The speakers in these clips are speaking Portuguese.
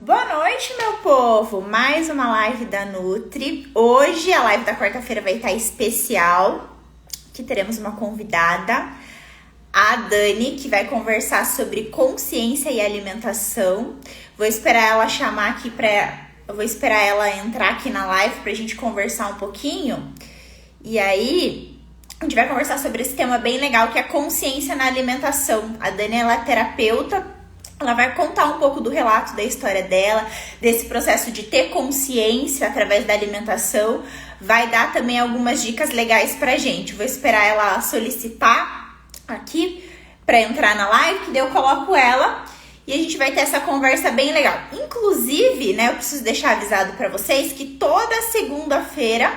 Boa noite, meu povo! Mais uma live da Nutri. Hoje a live da quarta-feira vai estar especial, que teremos uma convidada, a Dani, que vai conversar sobre consciência e alimentação. Vou esperar ela chamar aqui eu vou esperar ela entrar aqui na live pra gente conversar um pouquinho. E aí, a gente vai conversar sobre esse tema bem legal, que é consciência na alimentação. A Dani, ela é terapeuta. Ela vai contar um pouco do relato da história dela, desse processo de ter consciência através da alimentação. Vai dar também algumas dicas legais pra gente. Vou esperar ela solicitar aqui pra entrar na live, que daí eu coloco ela e a gente vai ter essa conversa bem legal. Inclusive, né, eu preciso deixar avisado pra vocês que toda segunda-feira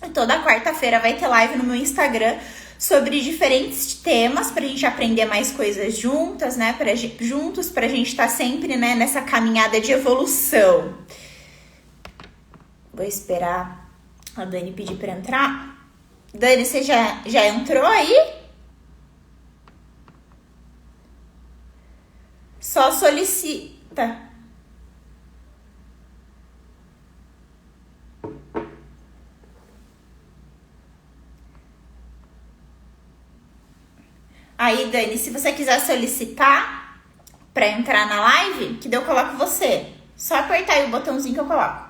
e toda quarta-feira vai ter live no meu Instagram sobre diferentes temas pra gente aprender mais coisas juntas, né? Juntos pra gente estar sempre, né, nessa caminhada de evolução. Vou esperar a Dani pedir pra entrar. Dani, você já entrou aí? Só solicita. Aí, Dani, se você quiser solicitar pra entrar na live, que daí eu coloco você. Só apertar aí o botãozinho que eu coloco.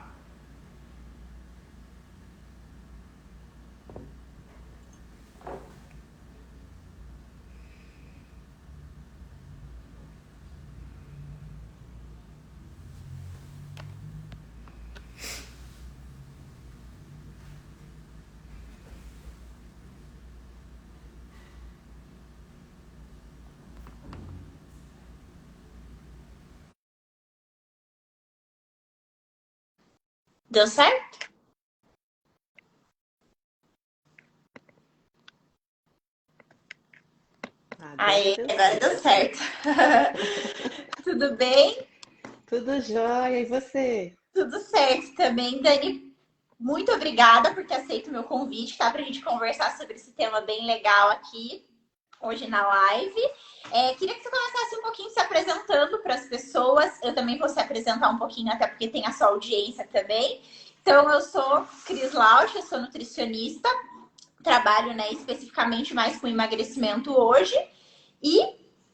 Deu certo? Agora Aí, deu agora deu certo. certo. Tudo bem? Tudo jóia, e você? Tudo certo também, Dani. Muito obrigada por ter aceito o meu convite, tá? Pra gente conversar sobre esse tema bem legal aqui, hoje na live. Queria que você começasse um pouquinho se apresentando para as pessoas. Eu também vou se apresentar um pouquinho, até porque tem a sua audiência também. Então, eu sou Cris Lauch, eu sou nutricionista, trabalho, né, especificamente mais com emagrecimento hoje. E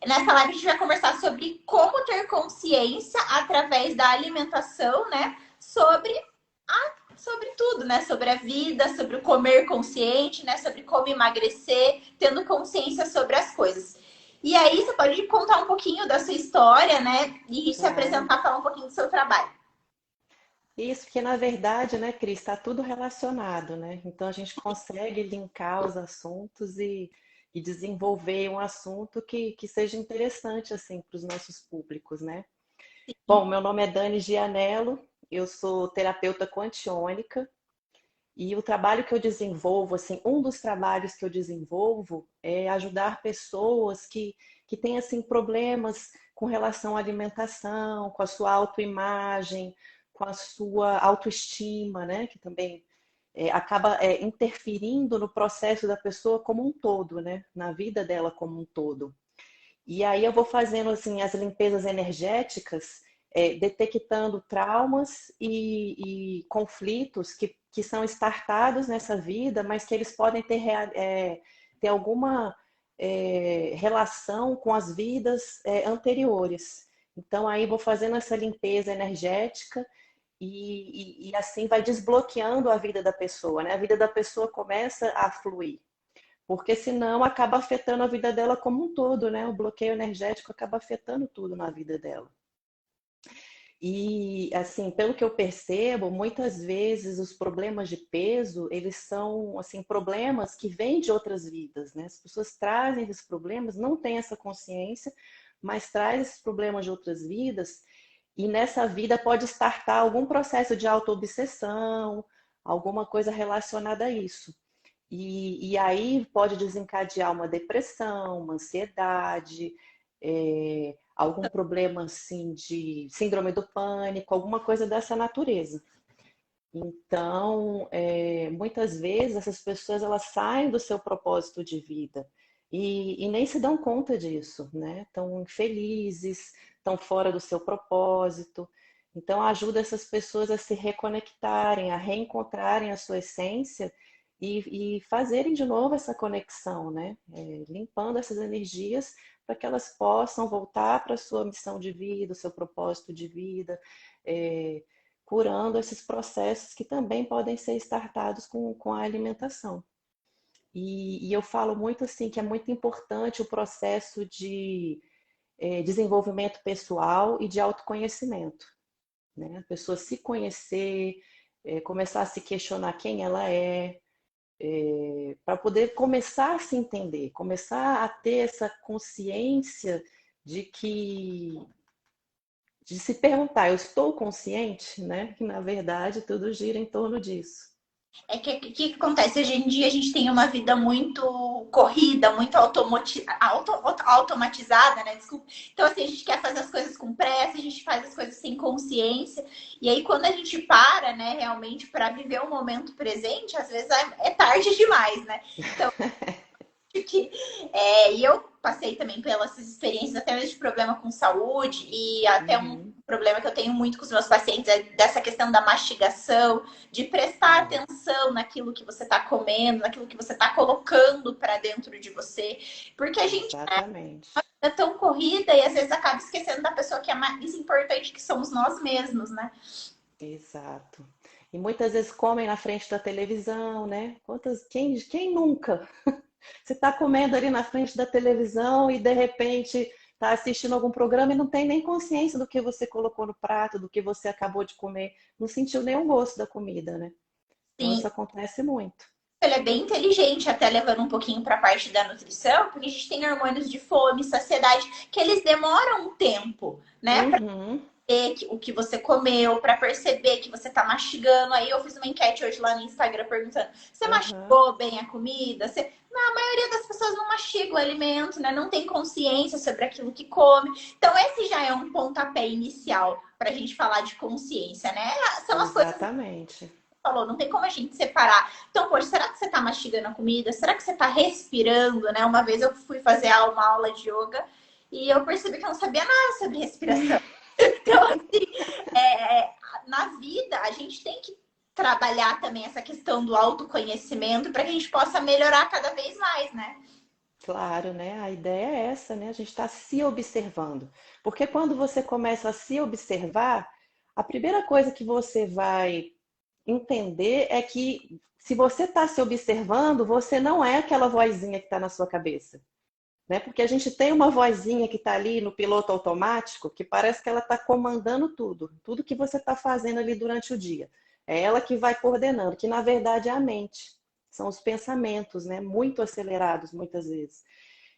nessa live a gente vai conversar sobre como ter consciência através da alimentação, né? Sobre tudo, né? Sobre a vida, sobre o comer consciente, né? Sobre como emagrecer, tendo consciência sobre as coisas. E aí você pode contar um pouquinho da sua história, né? E se Claro. apresentar, falar um pouquinho do seu trabalho. Isso, porque na verdade, né, Cris, está tudo relacionado, né? Então a gente consegue linkar os assuntos e desenvolver um assunto que seja interessante, assim, para os nossos públicos, né? Bom, meu nome é Dani Gianello, eu sou terapeuta quantiônica e o trabalho que eu desenvolvo, assim, um dos trabalhos que eu desenvolvo é ajudar pessoas que têm, assim, problemas com relação à alimentação, com a sua autoimagem, com a sua autoestima, né? Que também acaba interferindo no processo da pessoa como um todo, né? Na vida dela como um todo. E aí eu vou fazendo assim as limpezas energéticas, detectando traumas e conflitos que são startados nessa vida, mas que eles podem ter alguma relação com as vidas anteriores. Então aí vou fazendo essa limpeza energética e assim vai desbloqueando a vida da pessoa, né? A vida da pessoa começa a fluir. Porque senão acaba afetando a vida dela como um todo, né? O bloqueio energético acaba afetando tudo na vida dela. E assim, pelo que eu percebo, muitas vezes os problemas de peso, eles são assim problemas que vêm de outras vidas, né? As pessoas trazem esses problemas, não têm essa consciência, mas trazem esses problemas de outras vidas e nessa vida pode startar algum processo de autoobsessão, alguma coisa relacionada a isso. E aí pode desencadear uma depressão, uma ansiedade, algum problema assim de síndrome do pânico, alguma coisa dessa natureza. Então, muitas vezes essas pessoas elas saem do seu propósito de vida e nem se dão conta disso, né? Estão infelizes, estão fora do seu propósito. Então, ajuda essas pessoas a se reconectarem, a reencontrarem a sua essência e fazerem de novo essa conexão, né? Limpando essas energias para que elas possam voltar para a sua missão de vida, o seu propósito de vida, é, curando esses processos que também podem ser startados com a alimentação. E eu falo muito assim que é muito importante o processo de desenvolvimento pessoal e de autoconhecimento, né? A pessoa se conhecer, começar a se questionar quem ela para poder começar a se entender, começar a ter essa consciência de que de se perguntar, eu estou consciente, né? Que na verdade tudo gira em torno disso. É que o que acontece? Hoje em dia a gente tem uma vida muito corrida, muito automatizada, né? Desculpa. Então, assim, a gente quer fazer as coisas com pressa, a gente faz as coisas sem consciência. E aí, quando a gente para, né, realmente, para viver o momento presente, às vezes é tarde demais, né? Então, que e eu passei também pelas experiências até mesmo de problema com saúde e até um Uhum. problema que eu tenho muito com os meus pacientes é dessa questão da mastigação, de prestar É, atenção naquilo que você está comendo, naquilo que você está colocando para dentro de você, porque a gente exatamente. é tão corrida e às vezes acaba esquecendo da pessoa que é mais importante, que somos nós mesmos, né? Exato. E muitas vezes comem na frente da televisão, né? Quem nunca? Você está comendo ali na frente da televisão e de repente está assistindo algum programa e não tem nem consciência do que você colocou no prato, do que você acabou de comer, não sentiu nenhum gosto da comida, né? Então Sim, isso acontece muito. ele é bem inteligente, até levando um pouquinho para a parte da nutrição, porque a gente tem hormônios de fome, saciedade, que eles demoram um tempo, né, Uhum, o que você comeu, para perceber que você tá mastigando. Aí eu fiz uma enquete hoje lá no Instagram perguntando: você uhum, mastigou bem a comida? Você... Não, a maioria das pessoas não mastiga o alimento, né? Não tem consciência sobre aquilo que come. Então, esse já é um pontapé inicial para a gente falar de consciência, né? São as coisas que você exatamente. falou, não tem como a gente separar. Então, poxa, será que você tá mastigando a comida? Será que você tá respirando, né? Uma vez eu fui fazer uma aula de yoga e eu percebi que eu não sabia nada sobre respiração. Então, assim, na vida, a gente tem que trabalhar também essa questão do autoconhecimento para que a gente possa melhorar cada vez mais, né? Claro, né? A ideia é essa, né? A gente está se observando. Porque quando você começa a se observar, a primeira coisa que você vai entender é que se você está se observando, você não é aquela vozinha que está na sua cabeça, né? Porque a gente tem uma vozinha que está ali no piloto automático que parece que ela está comandando tudo, tudo que você está fazendo ali durante o dia. É ela que vai coordenando, que na verdade é a mente. São os pensamentos, né? Muito acelerados muitas vezes.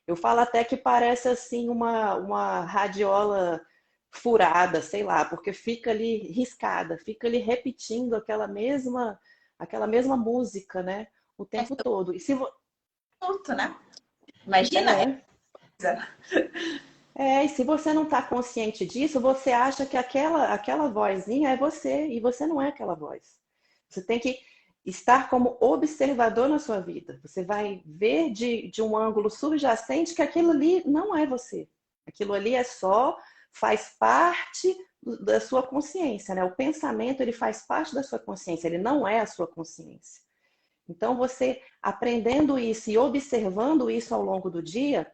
Eu falo até que parece assim uma radiola furada, sei lá, porque fica ali riscada, fica ali repetindo aquela mesma música, né? O É tempo todo. E se tudo, né? Imagina, é, e se você não está consciente disso, você acha que aquela vozinha é você, e você não é aquela voz. Você tem que estar como observador na sua vida. Você vai ver de um ângulo subjacente que aquilo ali não é você. Aquilo ali faz parte da sua consciência, né? O pensamento, ele faz parte da sua consciência, ele não é a sua consciência. Então, você aprendendo isso e observando isso ao longo do dia,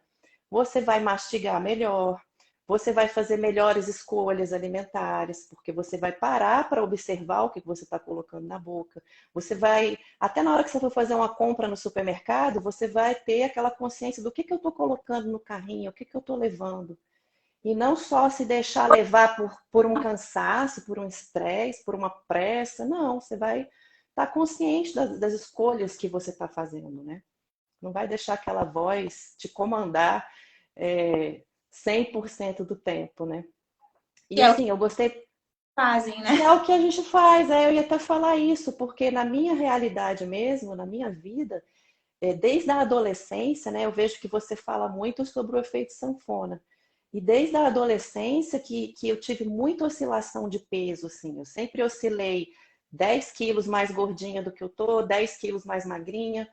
você vai mastigar melhor, você vai fazer melhores escolhas alimentares, porque você vai parar para observar o que você está colocando na boca. Você vai, até na hora que você for fazer uma compra no supermercado, você vai ter aquela consciência do que eu estou colocando no carrinho, o que eu estou levando. E não só se deixar levar por um cansaço, por um estresse, por uma pressa. Não, você vai estar consciente das escolhas que você está fazendo, né? Não vai deixar aquela voz te comandar 100% do tempo, né? que E é o que assim, eu gostei fazem, que né? é o que a gente faz, eu ia até falar isso, porque na minha realidade mesmo, na minha vida, desde a adolescência, né, eu vejo que você fala muito sobre o efeito sanfona. E desde a adolescência que eu tive muita oscilação de peso, assim, eu sempre oscilei 10 quilos mais gordinha do que eu tô, 10 quilos mais magrinha.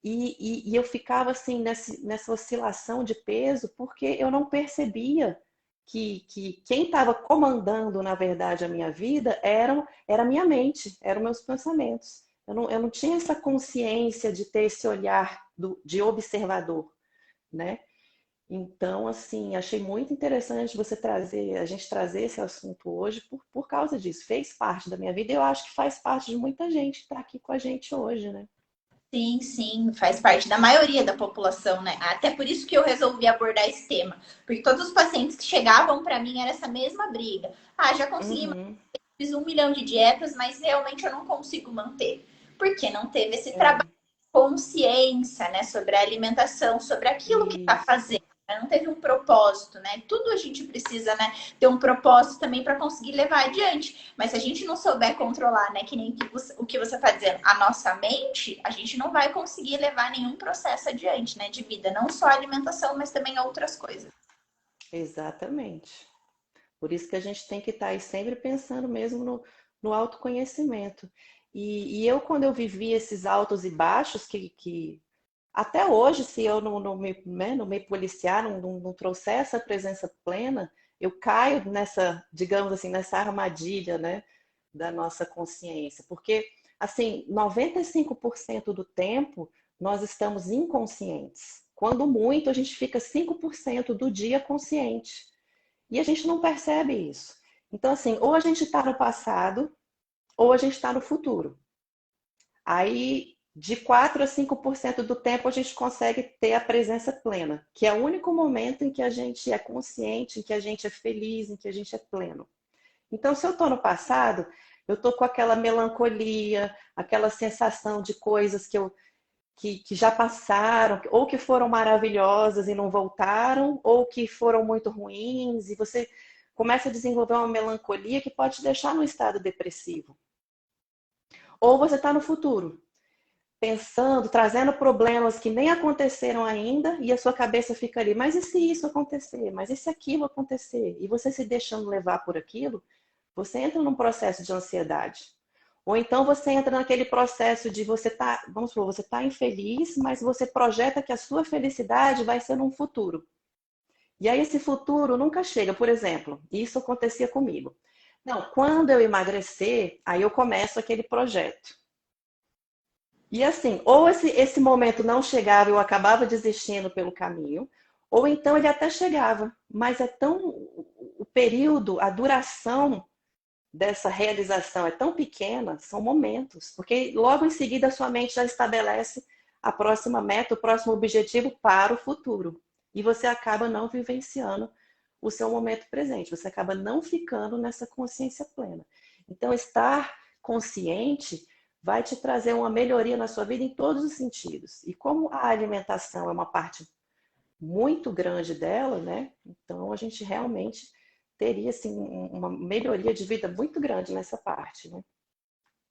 E eu ficava assim nessa oscilação de peso porque eu não percebia que quem estava comandando, na verdade, a minha vida era a minha mente, eram meus pensamentos. Eu não tinha essa consciência de ter esse olhar de observador, né? Então, assim, achei muito interessante a gente trazer esse assunto hoje por causa disso. Fez parte da minha vida e eu acho que faz parte de muita gente que está aqui com a gente hoje, né? Sim, sim, faz parte da maioria da população, né? Até por isso que eu resolvi abordar esse tema, porque todos os pacientes que chegavam para mim era essa mesma briga. Ah, já consegui, Uhum, fiz 1 milhão de dietas, mas realmente eu não consigo manter, porque não teve esse trabalho é, de consciência, né, sobre a alimentação, sobre aquilo que está fazendo. isso. Né? Não teve um propósito, né? Tudo a gente precisa, né, ter um propósito também para conseguir levar adiante. Mas se a gente não souber controlar, né, que nem o que você está dizendo, a nossa mente, a gente não vai conseguir levar nenhum processo adiante, né, de vida, não só a alimentação, mas também outras coisas. Exatamente. Por isso que a gente tem que estar aí sempre pensando mesmo no autoconhecimento. E eu, quando eu vivi esses altos e baixos, que até hoje, se eu não me policiar, não trouxer essa presença plena, eu caio nessa, digamos assim, nessa armadilha, né, da nossa consciência. Porque, assim, 95% do tempo nós estamos inconscientes. Quando muito, a gente fica 5% do dia consciente. E a gente não percebe isso. Então, assim, ou a gente está no passado, ou a gente está no futuro. Aí, de 4 a 5% do tempo, a gente consegue ter a presença plena, que é o único momento em que a gente é consciente, em que a gente é feliz, em que a gente é pleno. Então, se eu estou no passado, eu estou com aquela melancolia, aquela sensação de coisas que já passaram, ou que foram maravilhosas e não voltaram, ou que foram muito ruins, e você começa a desenvolver uma melancolia que pode te deixar num estado depressivo. Ou você está no futuro, pensando, trazendo problemas que nem aconteceram ainda, e a sua cabeça fica ali, mas e se isso acontecer? Mas e se aquilo acontecer? E você se deixando levar por aquilo, você entra num processo de ansiedade. Ou então você entra naquele processo de você tá, vamos supor, você tá infeliz, mas você projeta que a sua felicidade vai ser num futuro. E aí esse futuro nunca chega. Por exemplo, isso acontecia comigo. Não, quando eu emagrecer, aí eu começo aquele projeto. E assim, ou esse momento não chegava, eu acabava desistindo pelo caminho, ou então ele até chegava, mas é tão o período, a duração dessa realização é tão pequena, são momentos, porque logo em seguida a sua mente já estabelece a próxima meta, o próximo objetivo para o futuro. E você acaba não vivenciando o seu momento presente, você acaba não ficando nessa consciência plena. Então, estar consciente vai te trazer uma melhoria na sua vida em todos os sentidos. E como a alimentação é uma parte muito grande dela, né? Então a gente realmente teria assim uma melhoria de vida muito grande nessa parte, né?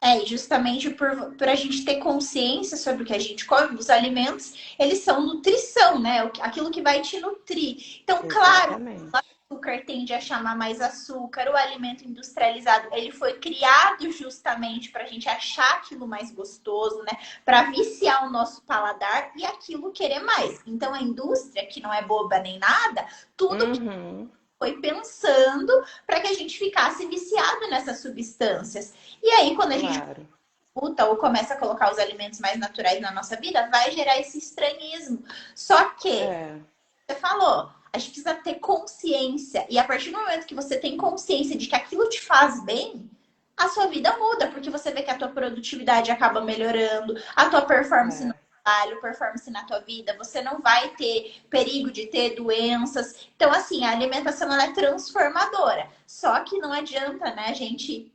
É, e justamente por a gente ter consciência sobre o que a gente come, os alimentos, eles são nutrição, né? Aquilo que vai te nutrir. Então, claro, Exatamente. o açúcar tende a chamar mais açúcar, o alimento industrializado, ele foi criado justamente para a gente achar aquilo mais gostoso, né? Para viciar o nosso paladar e aquilo querer mais. Então, a indústria, que não é boba nem nada, tudo Uhum, foi pensando para que a gente ficasse viciado nessas substâncias. E aí, quando a gente claro. escuta ou começa a colocar os alimentos mais naturais na nossa vida, vai gerar esse estranhismo. Só que, É, você falou, a gente precisa ter consciência. E a partir do momento que você tem consciência de que aquilo te faz bem, a sua vida muda, porque você vê que a tua produtividade acaba melhorando, a tua performance no é, trabalho, performance na tua vida, você não vai ter perigo de ter doenças. Então, assim, a alimentação ela é transformadora. Só que não adianta, né, a gente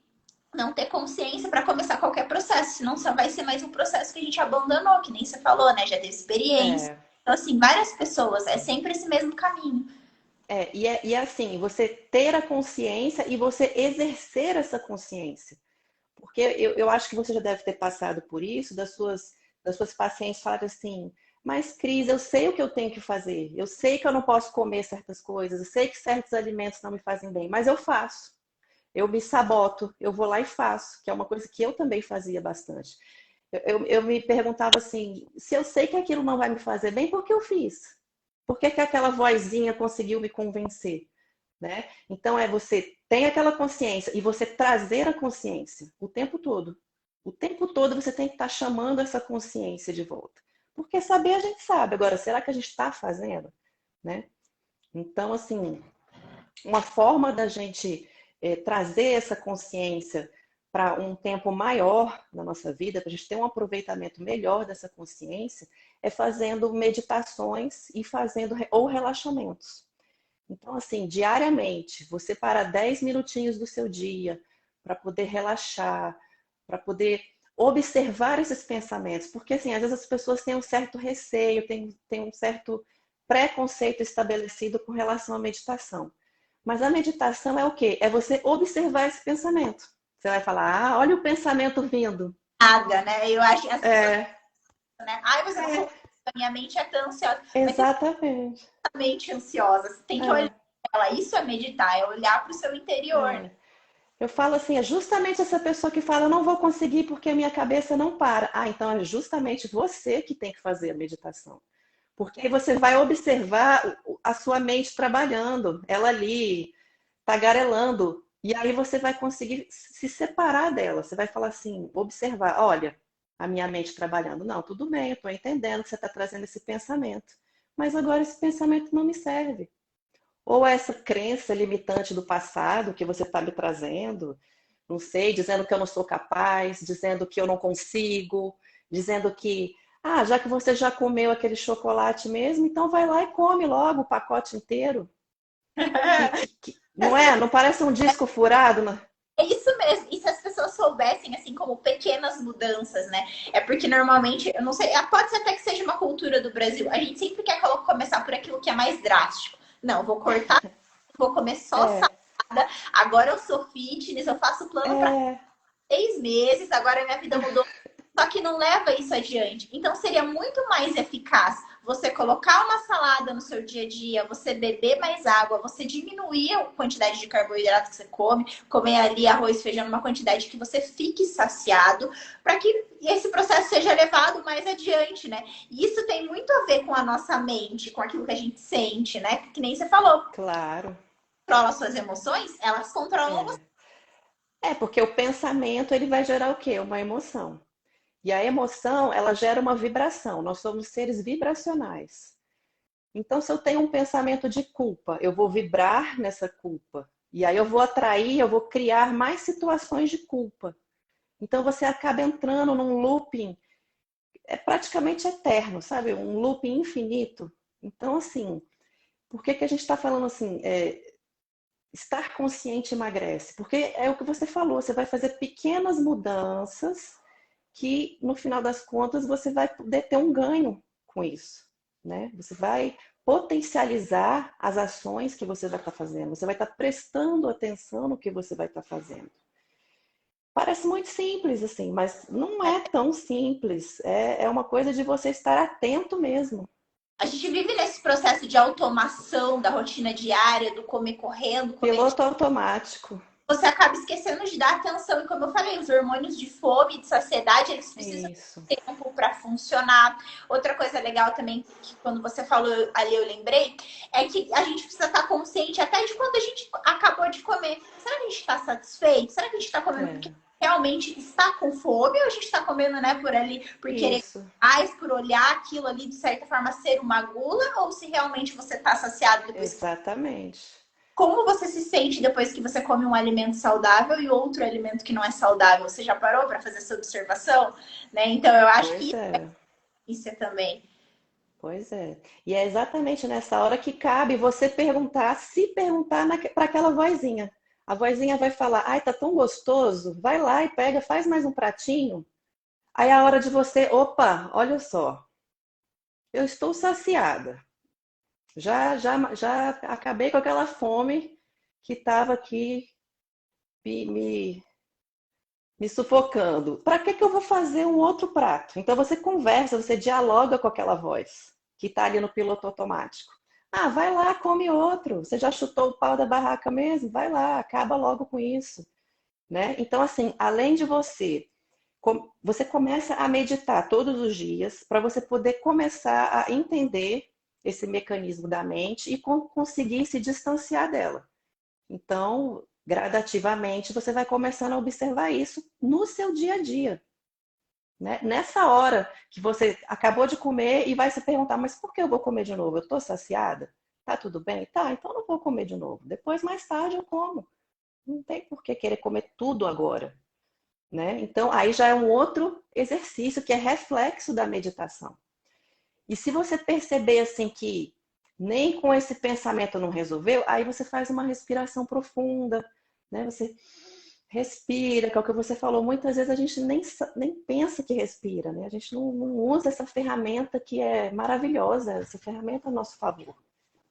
não ter consciência para começar qualquer processo, senão só vai ser mais um processo que a gente abandonou, que nem você falou, né? Já teve experiência. é. Então, assim, várias pessoas, é sempre esse mesmo caminho. E é assim, você ter a consciência e você exercer essa consciência. Porque eu acho que você já deve ter passado por isso, das suas pacientes falarem assim, mas Cris, eu sei o que eu tenho que fazer, eu sei que eu não posso comer certas coisas, eu sei que certos alimentos não me fazem bem, mas eu faço. Eu me saboto, eu vou lá e faço, que é uma coisa que eu também fazia bastante. Eu me perguntava assim, se eu sei que aquilo não vai me fazer bem, por que eu fiz? Por que que aquela vozinha conseguiu me convencer? né? Então é você tem aquela consciência e você trazer a consciência o tempo todo. O tempo todo você tem que estar chamando essa consciência de volta. Porque saber a gente sabe. Agora, será que a gente está fazendo? Né? Então, assim, uma forma da gente trazer essa consciência para um tempo maior na nossa vida, para a gente ter um aproveitamento melhor dessa consciência, é fazendo meditações e fazendo ou relaxamentos. Então, assim, diariamente, você para 10 minutinhos do seu dia para poder relaxar, para poder observar esses pensamentos. Porque, assim, às vezes as pessoas têm um certo receio, têm um certo preconceito estabelecido com relação à meditação. Mas a meditação é o quê? É você observar esse pensamento. Você vai falar, ah, olha o pensamento vindo. Nada, né? Eu acho que as pessoas, É, né? Ai, você não a minha mente é tão ansiosa. Mas você exatamente. tá mente ansiosa. Você tem que olhar É, ela. Isso é meditar, é olhar para o seu interior, né? é. Eu falo assim, é justamente essa pessoa que fala, eu não vou conseguir porque a minha cabeça não para. Ah, então é justamente você que tem que fazer a meditação. Porque aí você vai observar a sua mente trabalhando, ela ali, tagarelando. E aí você vai conseguir se separar dela. Você vai falar assim, observar, olha, a minha mente trabalhando. Não, tudo bem, eu estou entendendo que você está trazendo esse pensamento. Mas agora esse pensamento não me serve. Ou essa crença limitante do passado que você está me trazendo, não sei, dizendo que eu não sou capaz, dizendo que eu não consigo, dizendo que, ah, já que você já comeu aquele chocolate mesmo, então vai lá e come logo o pacote inteiro. Não é? Não parece um disco furado? É isso mesmo. E se as pessoas soubessem, assim, como pequenas mudanças, né? É porque normalmente, eu não sei, pode ser até que seja uma cultura do Brasil. A gente sempre quer começar por aquilo que é mais drástico. Não, vou cortar, vou comer só É, salada. Agora eu sou fitness, eu faço plano para é, 6 meses, agora minha vida mudou. Só que não leva isso adiante. Então seria muito mais eficaz você colocar uma salada no seu dia a dia, você beber mais água, você diminuir a quantidade de carboidrato que você come, comer ali arroz, feijão, uma quantidade que você fique saciado, para que esse processo seja levado mais adiante, né? E isso tem muito a ver com a nossa mente, com aquilo que a gente sente, né? Que nem você falou, claro. controla suas emoções, elas controlam você. É. É, porque o pensamento ele vai gerar o quê? Uma emoção. E a emoção, ela gera uma vibração. Nós somos seres vibracionais. Então, se eu tenho um pensamento de culpa, eu vou vibrar nessa culpa. E aí eu vou atrair, eu vou criar mais situações de culpa. Então, você acaba entrando num looping, é praticamente eterno, sabe? Um looping infinito. Então, assim, por que que a gente está falando assim? Estar consciente emagrece. Porque é o que você falou, você vai fazer pequenas mudanças que no final das contas você vai poder ter um ganho com isso, né? Você vai potencializar as ações que você vai estar fazendo, você vai estar prestando atenção no que você vai estar fazendo. Parece muito simples assim, mas não é tão simples. É uma coisa de você estar atento mesmo. A gente vive nesse processo de automação da rotina diária, do comer correndo, comer Piloto automático. você acaba esquecendo de dar atenção. E como eu falei, os hormônios de fome, de saciedade, eles precisam Isso. de tempo para funcionar. Outra coisa legal também, que quando você falou ali, eu lembrei, é que a gente precisa estar consciente até de quando a gente acabou de comer. Será que a gente está satisfeito? Será que a gente está comendo porque realmente está com fome ou a gente está comendo, né, por ali, por querer Isso. mais, por olhar aquilo ali, de certa forma, ser uma gula, ou se realmente você está saciado depois que Exatamente. como você se sente depois que você come um alimento saudável e outro alimento que não é saudável? Você já parou para fazer essa observação? Né? Então, eu acho Pois que é. isso é também. Pois é. E é exatamente nessa hora que cabe você perguntar, se perguntar para aquela vozinha. A vozinha vai falar: ai, tá tão gostoso, vai lá e pega, faz mais um pratinho. Aí é a hora de você, opa, olha só, eu estou saciada. Já acabei com aquela fome que estava aqui me, me, me sufocando. Para que que eu vou fazer um outro prato? Então você conversa, você dialoga com aquela voz que está ali no piloto automático. Ah, vai lá, come outro. Você já chutou o pau da barraca mesmo? Vai lá, acaba logo com isso, né? Então assim, além de você começa a meditar todos os dias para você poder começar a entender esse mecanismo da mente e conseguir se distanciar dela. Então, gradativamente, você vai começando a observar isso no seu dia a dia, né? Nessa hora que você acabou de comer e vai se perguntar, mas por que eu vou comer de novo? Eu estou saciada? Tá tudo bem? Tá, então eu não vou comer de novo. Depois, mais tarde, eu como. Não tem por que querer comer tudo agora, né? Então, aí já é um outro exercício que é reflexo da meditação. E se você perceber assim que nem com esse pensamento não resolveu, aí você faz uma respiração profunda, né? Você respira, que é o que você falou. Muitas vezes a gente nem pensa que respira, né? A gente não usa essa ferramenta que é maravilhosa, essa ferramenta a nosso favor.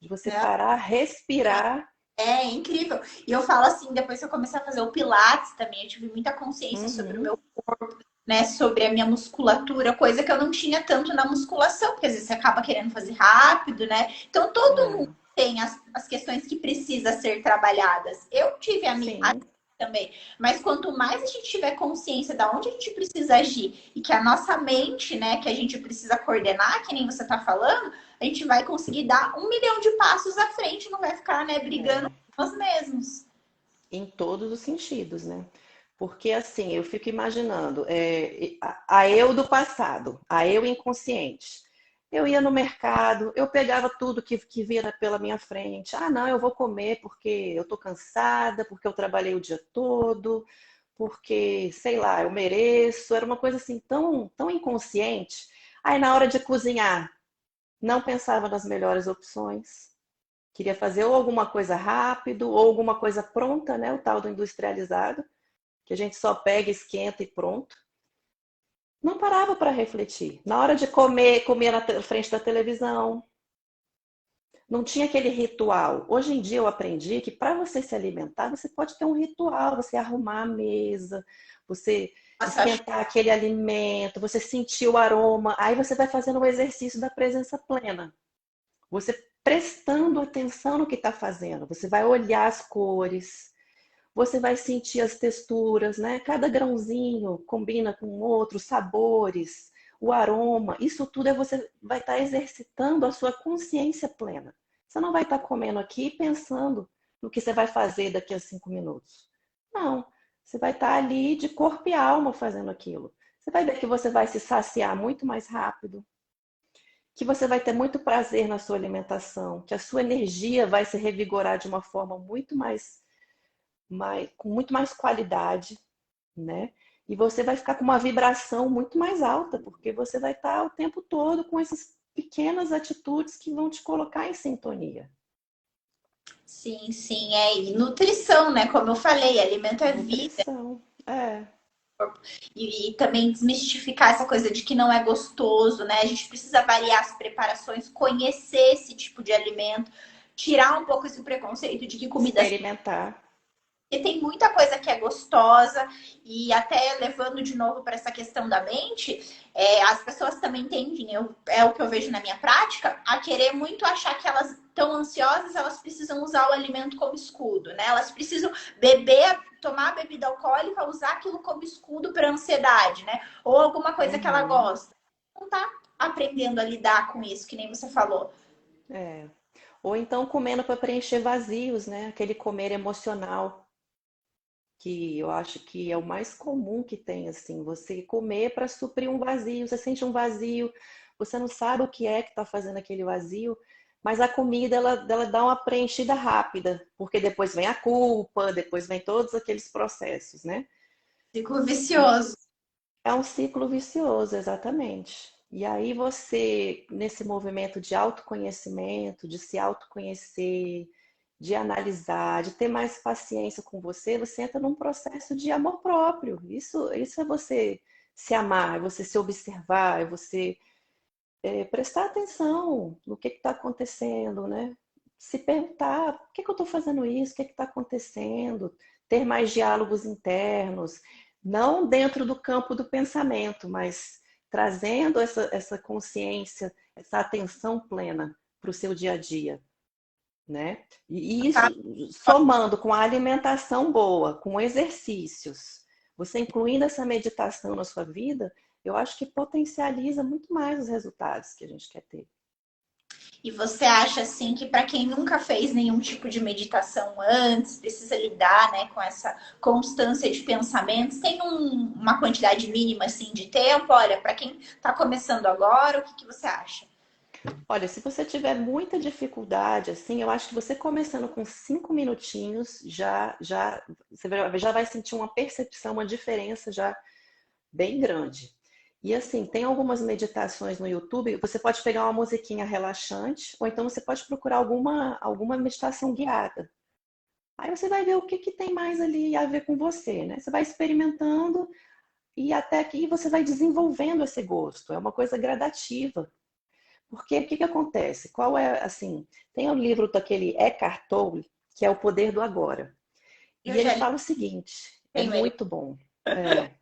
De você parar, respirar. É incrível. E eu falo assim, depois que eu comecei a fazer o Pilates também, eu tive muita consciência sobre o Uhum, meu corpo, né? Sobre a minha musculatura, coisa que eu não tinha tanto na musculação, porque às vezes você acaba querendo fazer rápido, né? Então todo mundo é, tem as questões que precisa ser trabalhadas. Eu tive a sim, também. Mas quanto mais a gente tiver consciência da onde a gente precisa agir e que a nossa mente, né, que a gente precisa coordenar, que nem você tá falando, a gente vai conseguir dar 1 milhão de passos à frente, não vai ficar, né, brigando é. com nós mesmos. Em todos os sentidos, né? Porque assim, eu fico imaginando, a eu do passado, a eu inconsciente. Eu ia no mercado, eu pegava tudo que vira pela minha frente. Ah, não, eu vou comer porque eu tô cansada, porque eu trabalhei o dia todo, porque, sei lá, eu mereço. Era uma coisa assim tão inconsciente. Aí na hora de cozinhar, não pensava nas melhores opções. Queria fazer ou alguma coisa rápido ou alguma coisa pronta, né? O tal do industrializado, que a gente só pega, esquenta e pronto. Não parava para refletir. Na hora de comer, comia na frente da televisão. Não tinha aquele ritual. Hoje em dia eu aprendi que para você se alimentar, você pode ter um ritual, você arrumar a mesa, você Nossa, eu acho esquentar aquele alimento, você sentir o aroma. Aí você vai fazendo o exercício da presença plena. Você prestando atenção no que está fazendo. Você vai olhar as cores, você vai sentir as texturas, né? Cada grãozinho combina com o outro, os sabores, o aroma. Isso tudo é você vai estar exercitando a sua consciência plena. Você não vai estar comendo aqui pensando no que você vai fazer daqui a 5 minutos. Não. Você vai estar ali de corpo e alma fazendo aquilo. Você vai ver que você vai se saciar muito mais rápido, que você vai ter muito prazer na sua alimentação, que a sua energia vai se revigorar de uma forma com muito mais qualidade, né? E você vai ficar com uma vibração muito mais alta, porque você vai estar o tempo todo com essas pequenas atitudes que vão te colocar em sintonia. sim, sim, é. E nutrição, né? Como eu falei, alimento é vida. Nutrição. É, E também desmistificar essa coisa de que não é gostoso, né? A gente precisa variar as preparações, conhecer esse tipo de alimento, tirar um pouco esse preconceito de que comida. experimentar. Porque tem muita coisa que é gostosa e até levando de novo para essa questão da mente, as pessoas também tendem, é o que eu vejo na minha prática, a querer muito achar que elas estão ansiosas, elas precisam usar o alimento como escudo, né? Elas precisam beber, tomar bebida alcoólica, usar aquilo como escudo para ansiedade, né? Ou alguma coisa que ela Uhum. gosta. Não tá aprendendo a lidar com isso, que nem você falou. É. Ou então comendo para preencher vazios, né? Aquele comer emocional, que eu acho que é o mais comum que tem, assim, você comer para suprir um vazio, você sente um vazio, você não sabe o que é que está fazendo aquele vazio, mas a comida ela dá uma preenchida rápida, porque depois vem a culpa, depois vem todos aqueles processos, né? Ciclo E vicioso. é um ciclo vicioso, exatamente. E aí você, nesse movimento de autoconhecimento, de se autoconhecer, de analisar, de ter mais paciência com você, você entra num processo de amor próprio. Isso é você se amar, é você se observar, é você prestar atenção no que está acontecendo, né? Se perguntar, por que eu estou fazendo isso? O que está acontecendo? Ter mais diálogos internos, não dentro do campo do pensamento, mas trazendo essa consciência, essa atenção plena para o seu dia a dia, né? E isso somando com a alimentação boa, com exercícios, você incluindo essa meditação na sua vida, eu acho que potencializa muito mais os resultados que a gente quer ter. E você acha assim que para quem nunca fez nenhum tipo de meditação antes, precisa lidar, né, com essa constância de pensamentos, tem uma quantidade mínima assim de tempo? Olha, para quem está começando agora, o que que você acha? Olha, se você tiver muita dificuldade, assim, eu acho que você começando com 5 minutinhos, já vai sentir uma percepção, uma diferença já bem grande. E assim, tem algumas meditações no YouTube, você pode pegar uma musiquinha relaxante, ou então você pode procurar alguma meditação guiada. Aí você vai ver o que que tem mais ali a ver com você, né? Você vai experimentando e até que você vai desenvolvendo esse gosto. É uma coisa gradativa. Porque o que que acontece? Qual é, assim, tem um livro daquele Eckhart Tolle, que é O Poder do Agora. Eu E ele já li, fala o seguinte, é tenho ele. muito bom.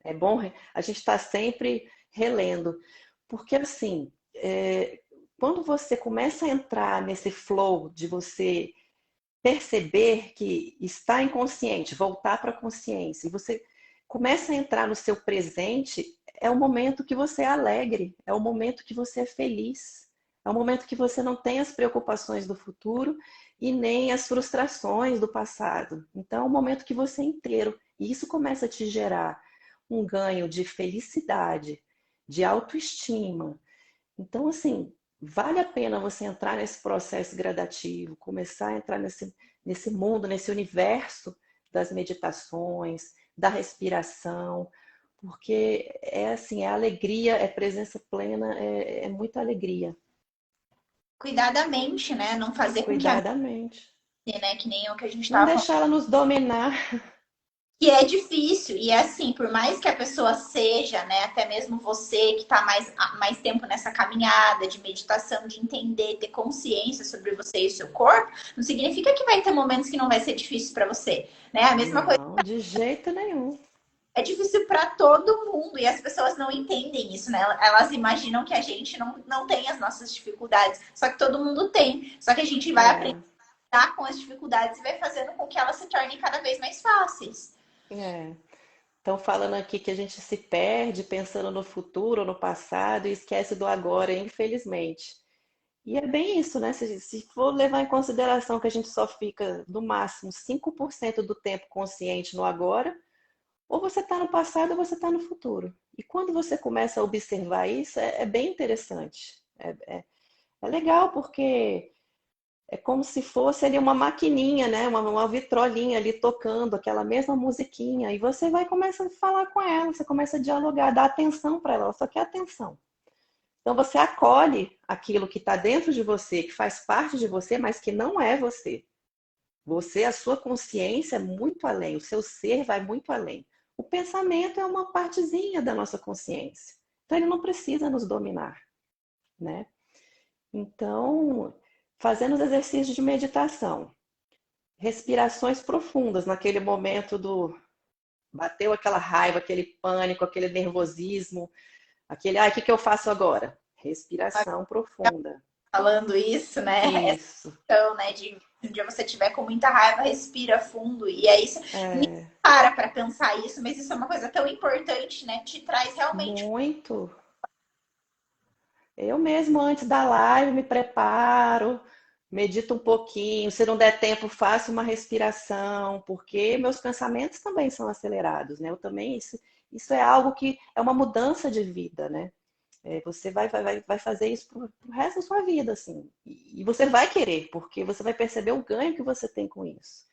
É bom a gente está sempre relendo. Porque, assim, quando você começa a entrar nesse flow de você perceber que está inconsciente, voltar para a consciência, e você começa a entrar no seu presente, é o momento que você é alegre, é o momento que você é feliz, é o momento que você não tem as preocupações do futuro e nem as frustrações do passado. Então, é o momento que você é inteiro. E isso começa a te gerar um ganho de felicidade, de autoestima. Então, assim, vale a pena você entrar nesse processo gradativo, começar a entrar nesse mundo, nesse universo das meditações, da respiração, porque é assim, é alegria, é presença plena, é muita alegria. Cuidadamente, né? Não fazer com que a Cuidadamente. mente, né, que nem o que a gente Não estava falando, deixar ela nos dominar. que é difícil. E é assim, por mais que a pessoa seja, né, até mesmo você que está mais tempo nessa caminhada de meditação, de entender, ter consciência sobre você e o seu corpo, não significa que vai ter momentos que não vai ser difícil para você, né? A mesma coisa. Não, de jeito nenhum. É difícil para todo mundo e as pessoas não entendem isso, né? Elas imaginam que a gente não tem as nossas dificuldades, só que todo mundo tem. Só que a gente vai aprender É, a lidar com as dificuldades e vai fazendo com que elas se tornem cada vez mais fáceis. é. Estão falando aqui que a gente se perde pensando no futuro ou no passado e esquece do agora, infelizmente. E é bem isso, né? Se for levar em consideração que a gente só fica, no máximo, 5% do tempo consciente no agora, ou você está no passado ou você está no futuro. E quando você começa a observar isso, é bem interessante. É legal porque é como se fosse ali uma maquininha, né? Uma vitrolinha ali tocando aquela mesma musiquinha. E você vai começar a falar com ela, você começa a dialogar, dar atenção para ela, ela só quer atenção. Então você acolhe aquilo que está dentro de você, que faz parte de você, mas que não é você. Você, a sua consciência é muito além, o seu ser vai muito além. O pensamento é uma partezinha da nossa consciência. Então ele não precisa nos dominar, né? Então, fazendo os exercícios de meditação, respirações profundas naquele momento do bateu aquela raiva, aquele pânico, aquele nervosismo, aquele, o que que eu faço agora? Respiração profunda. Falando isso, né? Essa Isso. questão, né, de um dia você tiver com muita raiva, respira fundo. E é isso. Ninguém É, para pensar isso, mas isso é uma coisa tão importante, né? Te traz realmente. muito. Eu mesmo antes da live me preparo, medito um pouquinho. Se não der tempo, faço uma respiração, porque meus pensamentos também são acelerados, né? Eu também isso é algo que é uma mudança de vida, né? Você vai fazer isso pro resto da sua vida, assim. E você vai querer, porque você vai perceber o ganho que você tem com isso.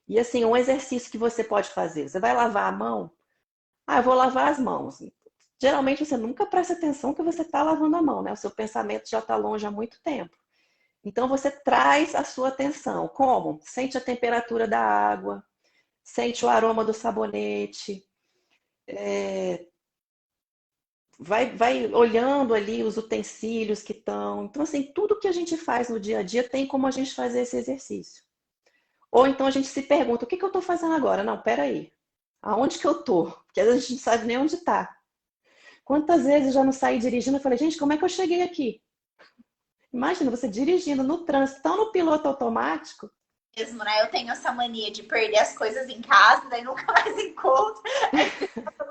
E assim, um exercício que você pode fazer, você vai lavar a mão? Ah, eu vou lavar as mãos. Geralmente você nunca presta atenção que você está lavando a mão, né? O seu pensamento já está longe há muito tempo. Então você traz a sua atenção. Como? Sente a temperatura da água, sente o aroma do sabonete, vai olhando ali os utensílios que estão. Então, assim, tudo que a gente faz no dia a dia tem como a gente fazer esse exercício. Ou então a gente se pergunta, o que que eu estou fazendo agora? Não, peraí. Aonde que eu estou? Porque às vezes a gente não sabe nem onde está. Quantas vezes eu já não saí dirigindo e falei, gente, como é que eu cheguei aqui? Imagina você dirigindo no trânsito, tão no piloto automático. Mesmo, né? Eu tenho essa mania de perder as coisas em casa, daí nunca mais encontro. Aí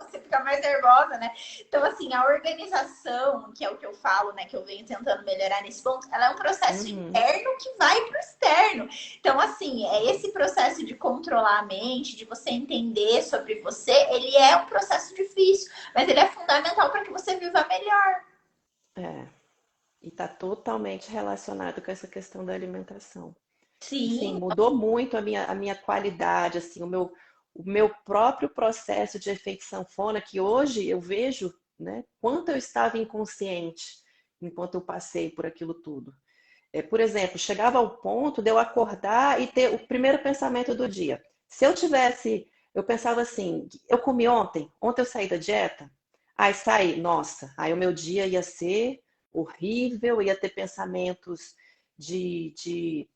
você fica mais nervosa, né? Então, assim, a organização, que é o que eu falo, né? Que eu venho tentando melhorar nesse ponto, ela é um processo Uhum. interno que vai pro externo. Então, assim, é esse processo de controlar a mente, de você entender sobre você, ele é um processo difícil, mas ele é fundamental para que você viva melhor. É. E está totalmente relacionado com essa questão da alimentação. E sim, Sim, mudou muito a minha qualidade, assim, o meu próprio processo de efeito sanfona, que hoje eu vejo, né, quanto eu estava inconsciente enquanto eu passei por aquilo tudo. Por exemplo, chegava ao ponto de eu acordar e ter o primeiro pensamento do dia. Se eu tivesse, eu pensava assim, eu comi ontem eu saí da dieta, aí saí, nossa, aí o meu dia ia ser horrível, ia ter pensamentos de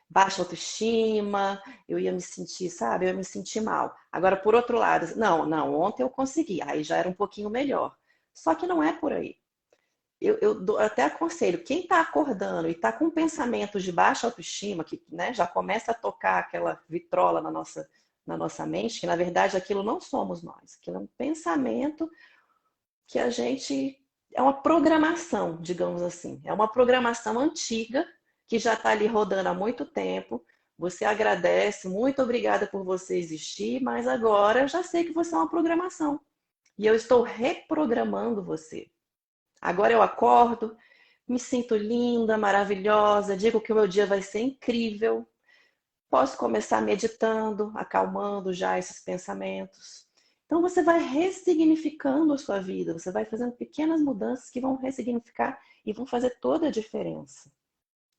baixa autoestima, eu ia me sentir, sabe, eu ia me sentir mal. Agora, por outro lado, não, não, ontem eu consegui, aí já era um pouquinho melhor. Só que não é por aí. Eu até aconselho, quem está acordando e está com pensamentos de baixa autoestima, que, né, já começa a tocar aquela vitrola na nossa mente, que na verdade aquilo não somos nós, aquilo é um pensamento que a gente. É uma programação, digamos assim. É uma programação antiga que já está ali rodando há muito tempo. Você agradece, muito obrigada por você existir, mas agora eu já sei que você é uma programação. E eu estou reprogramando você. Agora eu acordo, me sinto linda, maravilhosa, digo que o meu dia vai ser incrível. Posso começar meditando, acalmando já esses pensamentos. Então você vai ressignificando a sua vida, você vai fazendo pequenas mudanças que vão ressignificar e vão fazer toda a diferença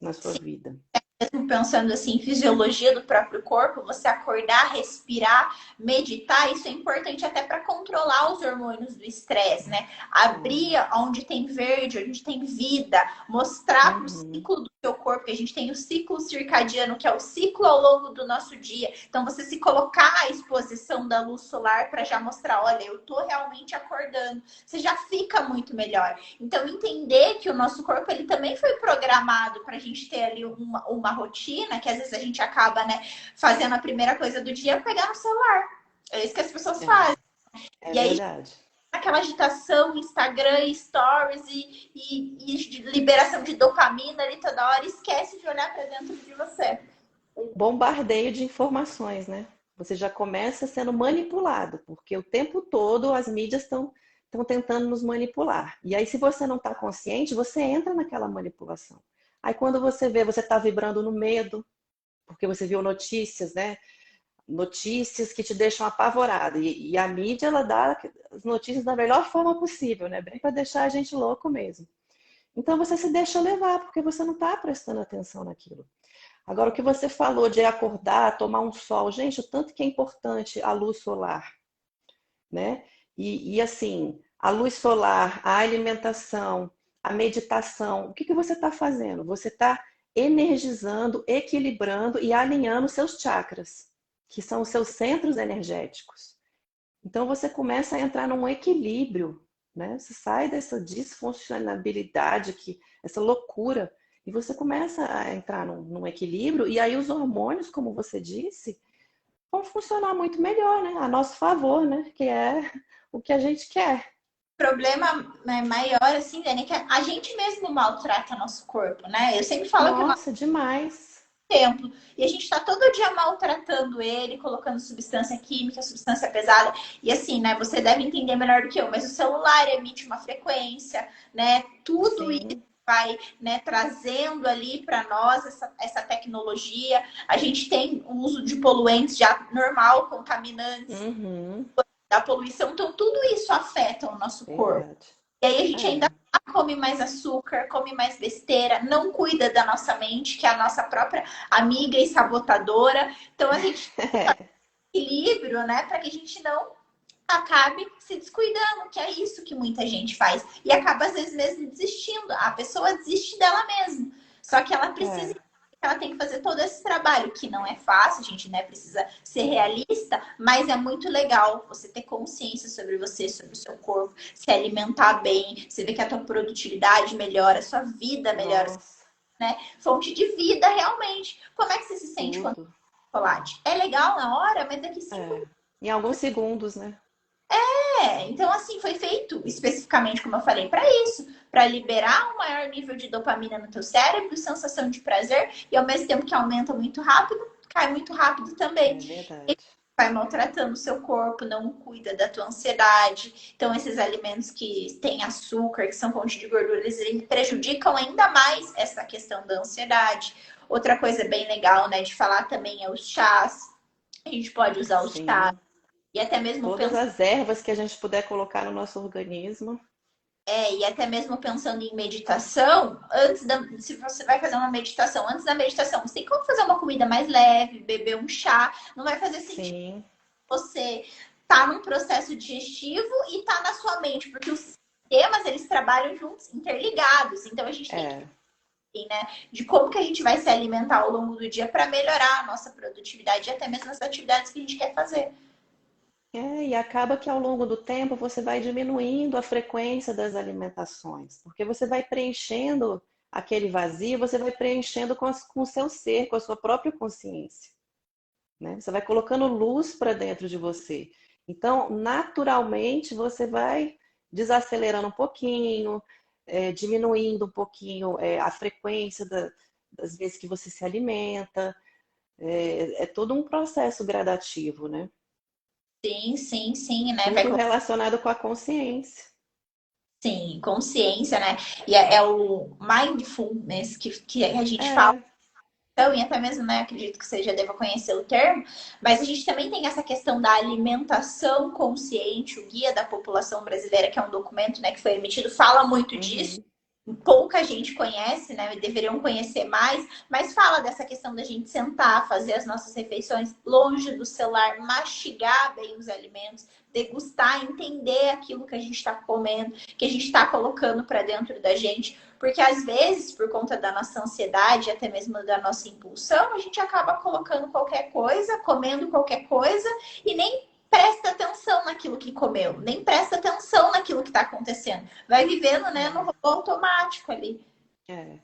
na sua vida. mesmo pensando assim, fisiologia do próprio corpo, você acordar, respirar, meditar, isso é importante até para controlar os hormônios do estresse, né? Abrir onde tem verde, onde tem vida, mostrar para o Uhum. ciclo do seu corpo, que a gente tem o ciclo circadiano, que é o ciclo ao longo do nosso dia. Então, você se colocar à exposição da luz solar para já mostrar, olha, eu tô realmente acordando. Você já fica muito melhor. Então, entender que o nosso corpo, ele também foi programado para a gente ter ali uma rotina, que às vezes a gente acaba, né, fazendo a primeira coisa do dia, é pegar no celular. É isso que as pessoas É, fazem. é E aí, verdade. aquela agitação, Instagram, stories e liberação de dopamina ali toda hora, esquece de olhar para dentro de você. Um bombardeio de informações, né? Você já começa sendo manipulado, porque o tempo todo as mídias estão tentando nos manipular. E aí, se você não está consciente, você entra naquela manipulação. Aí, quando você vê, você está vibrando no medo, porque você viu notícias, né? Notícias que te deixam apavorado. E a mídia, ela dá as notícias da melhor forma possível, né? Bem para deixar a gente louco mesmo. Então, você se deixa levar, porque você não está prestando atenção naquilo. Agora, o que você falou de acordar, tomar um sol, gente, o tanto que é importante a luz solar, né? E assim, a luz solar, a alimentação, a meditação, o que você está fazendo? Você está energizando, equilibrando e alinhando seus chakras, que são os seus centros energéticos. Então, você começa a entrar num equilíbrio, né? Você sai dessa disfuncionalidade, essa loucura, e você começa a entrar num equilíbrio, e aí os hormônios, como você disse, vão funcionar muito melhor, né? A nosso favor, né? Que é o que a gente quer. O problema, né, maior, assim, Dani, é que a gente mesmo maltrata nosso corpo, né? Eu sempre falo que o Nossa, demais. templo. E a gente está todo dia maltratando ele, colocando substância química, substância pesada. E assim, né? Você deve entender melhor do que eu, mas o celular emite uma frequência, né? Tudo isso Sim. vai, né, trazendo ali para nós essa tecnologia. A gente tem o uso de poluentes já normal, contaminantes Uhum. da poluição. Então, tudo isso afeta o nosso corpo. Verdade. E aí a gente ainda É. come mais açúcar, come mais besteira, não cuida da nossa mente, que é a nossa própria amiga e sabotadora. Então a gente tem equilíbrio, né, para que a gente não acabe se descuidando, que é isso que muita gente faz. E acaba às vezes mesmo desistindo. A pessoa desiste dela mesma. Só que ela precisa, É. ela tem que fazer todo esse trabalho, que não é fácil, a gente, né, precisa ser realista, mas é muito legal você ter consciência sobre você, sobre o seu corpo, se alimentar bem, você vê que a tua produtividade melhora, a sua vida melhora, Nossa, né? Fonte de vida, realmente. Como é que você se sente quando tudo. chocolate? É legal na hora, mas daqui 5 É. Em alguns segundos, né? Então, assim, foi feito especificamente, como eu falei, para isso, para liberar um maior nível de dopamina no teu cérebro, sensação de prazer, e ao mesmo tempo que aumenta muito rápido, cai muito rápido também. É verdade. Vai maltratando o seu corpo, não cuida da tua ansiedade. Então, esses alimentos que têm açúcar, que são fonte de gordura, eles prejudicam ainda mais essa questão da ansiedade. Outra coisa bem legal, né, de falar também é os chás. A gente pode usar os chás Sim. e até mesmo Todas pensar as ervas que a gente puder colocar no nosso organismo. e até mesmo pensando em meditação, se você vai fazer uma meditação, antes da meditação, você tem como fazer uma comida mais leve, beber um chá, não vai fazer sentido Sim, você tá num processo digestivo e tá na sua mente, porque os sistemas eles trabalham juntos, interligados. Então a gente tem que é. ter, né, de como que a gente vai se alimentar ao longo do dia para melhorar a nossa produtividade e até mesmo as atividades que a gente quer fazer. E acaba que ao longo do tempo você vai diminuindo a frequência das alimentações, porque você vai preenchendo aquele vazio, você vai preenchendo com o seu ser, com a sua própria consciência, né? Você vai colocando luz para dentro de você. Então, naturalmente, você vai desacelerando um pouquinho, diminuindo um pouquinho, a frequência das vezes que você se alimenta. É todo um processo gradativo, né? Sim, sim, sim, né? Tudo relacionado com a consciência. Sim, consciência, né? E é o mindfulness que a gente fala. É. Então, e até mesmo, né, acredito que você já deva conhecer o termo, mas a gente também tem essa questão da alimentação consciente, o Guia da População Brasileira, que é um documento, né, que foi emitido, fala muito disso. Uhum. Pouca gente conhece, né? Deveriam conhecer mais, mas fala dessa questão da gente sentar, fazer as nossas refeições longe do celular, mastigar bem os alimentos, degustar, entender aquilo que a gente está comendo, que a gente está colocando para dentro da gente, porque às vezes, por conta da nossa ansiedade, até mesmo da nossa impulsão, a gente acaba colocando qualquer coisa, comendo qualquer coisa e nem presta atenção naquilo que comeu, nem presta atenção naquilo que está acontecendo. Vai vivendo, né, no robô automático ali. É.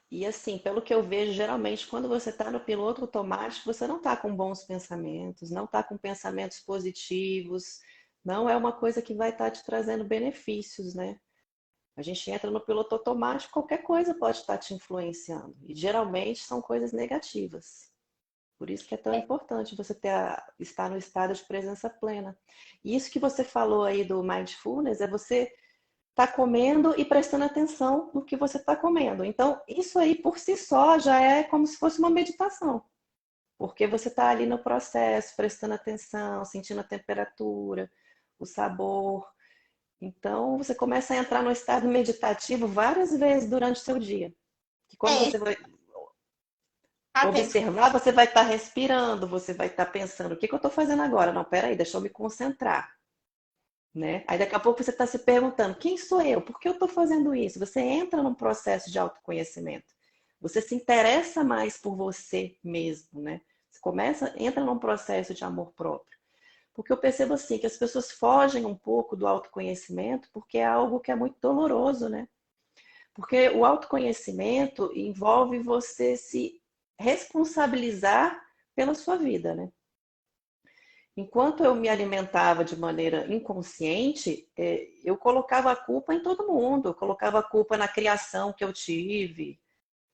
E assim, pelo que eu vejo, geralmente quando você está no piloto automático, você não está com bons pensamentos, não está com pensamentos positivos, não é uma coisa que vai estar te trazendo benefícios, né? A gente entra no piloto automático, qualquer coisa pode estar te influenciando. E geralmente são coisas negativas. Por isso que é tão importante você estar no estado de presença plena. E isso que você falou aí do mindfulness é você estar comendo e prestando atenção no que você está comendo. Então, isso aí por si só já é como se fosse uma meditação. Porque você está ali no processo, prestando atenção, sentindo a temperatura, o sabor. Então, você começa a entrar no estado meditativo várias vezes durante o seu dia. Que quando É, você vai atenção. observar, você vai estar respirando, você vai estar pensando, o que que eu estou fazendo agora? Não, peraí, deixa eu me concentrar, né? Aí daqui a pouco você está se perguntando, quem sou eu? Por que eu estou fazendo isso? Você entra num processo de autoconhecimento. Você se interessa mais por você mesmo, né? Você entra num processo de amor próprio. Porque eu percebo assim que as pessoas fogem um pouco do autoconhecimento porque é algo que é muito doloroso, né? Porque o autoconhecimento envolve você se responsabilizar pela sua vida, né? Enquanto eu me alimentava de maneira inconsciente, eu colocava a culpa em todo mundo. Eu colocava a culpa na criação que eu tive,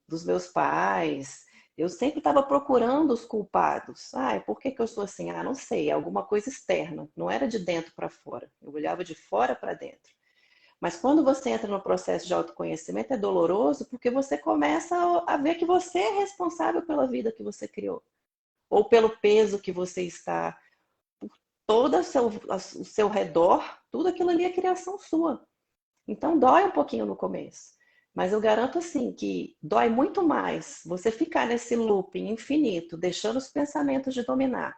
dos meus pais. Eu sempre estava procurando os culpados. Ah, por que que eu sou assim? Ah, não sei, é alguma coisa externa. Não era de dentro para fora. Eu olhava de fora para dentro. Mas quando você entra no processo de autoconhecimento, é doloroso porque você começa a ver que você é responsável pela vida que você criou, ou pelo peso que você está, todo o seu redor, tudo aquilo ali é criação sua. Então dói um pouquinho no começo. Mas eu garanto assim que dói muito mais você ficar nesse looping infinito, deixando os pensamentos de dominar,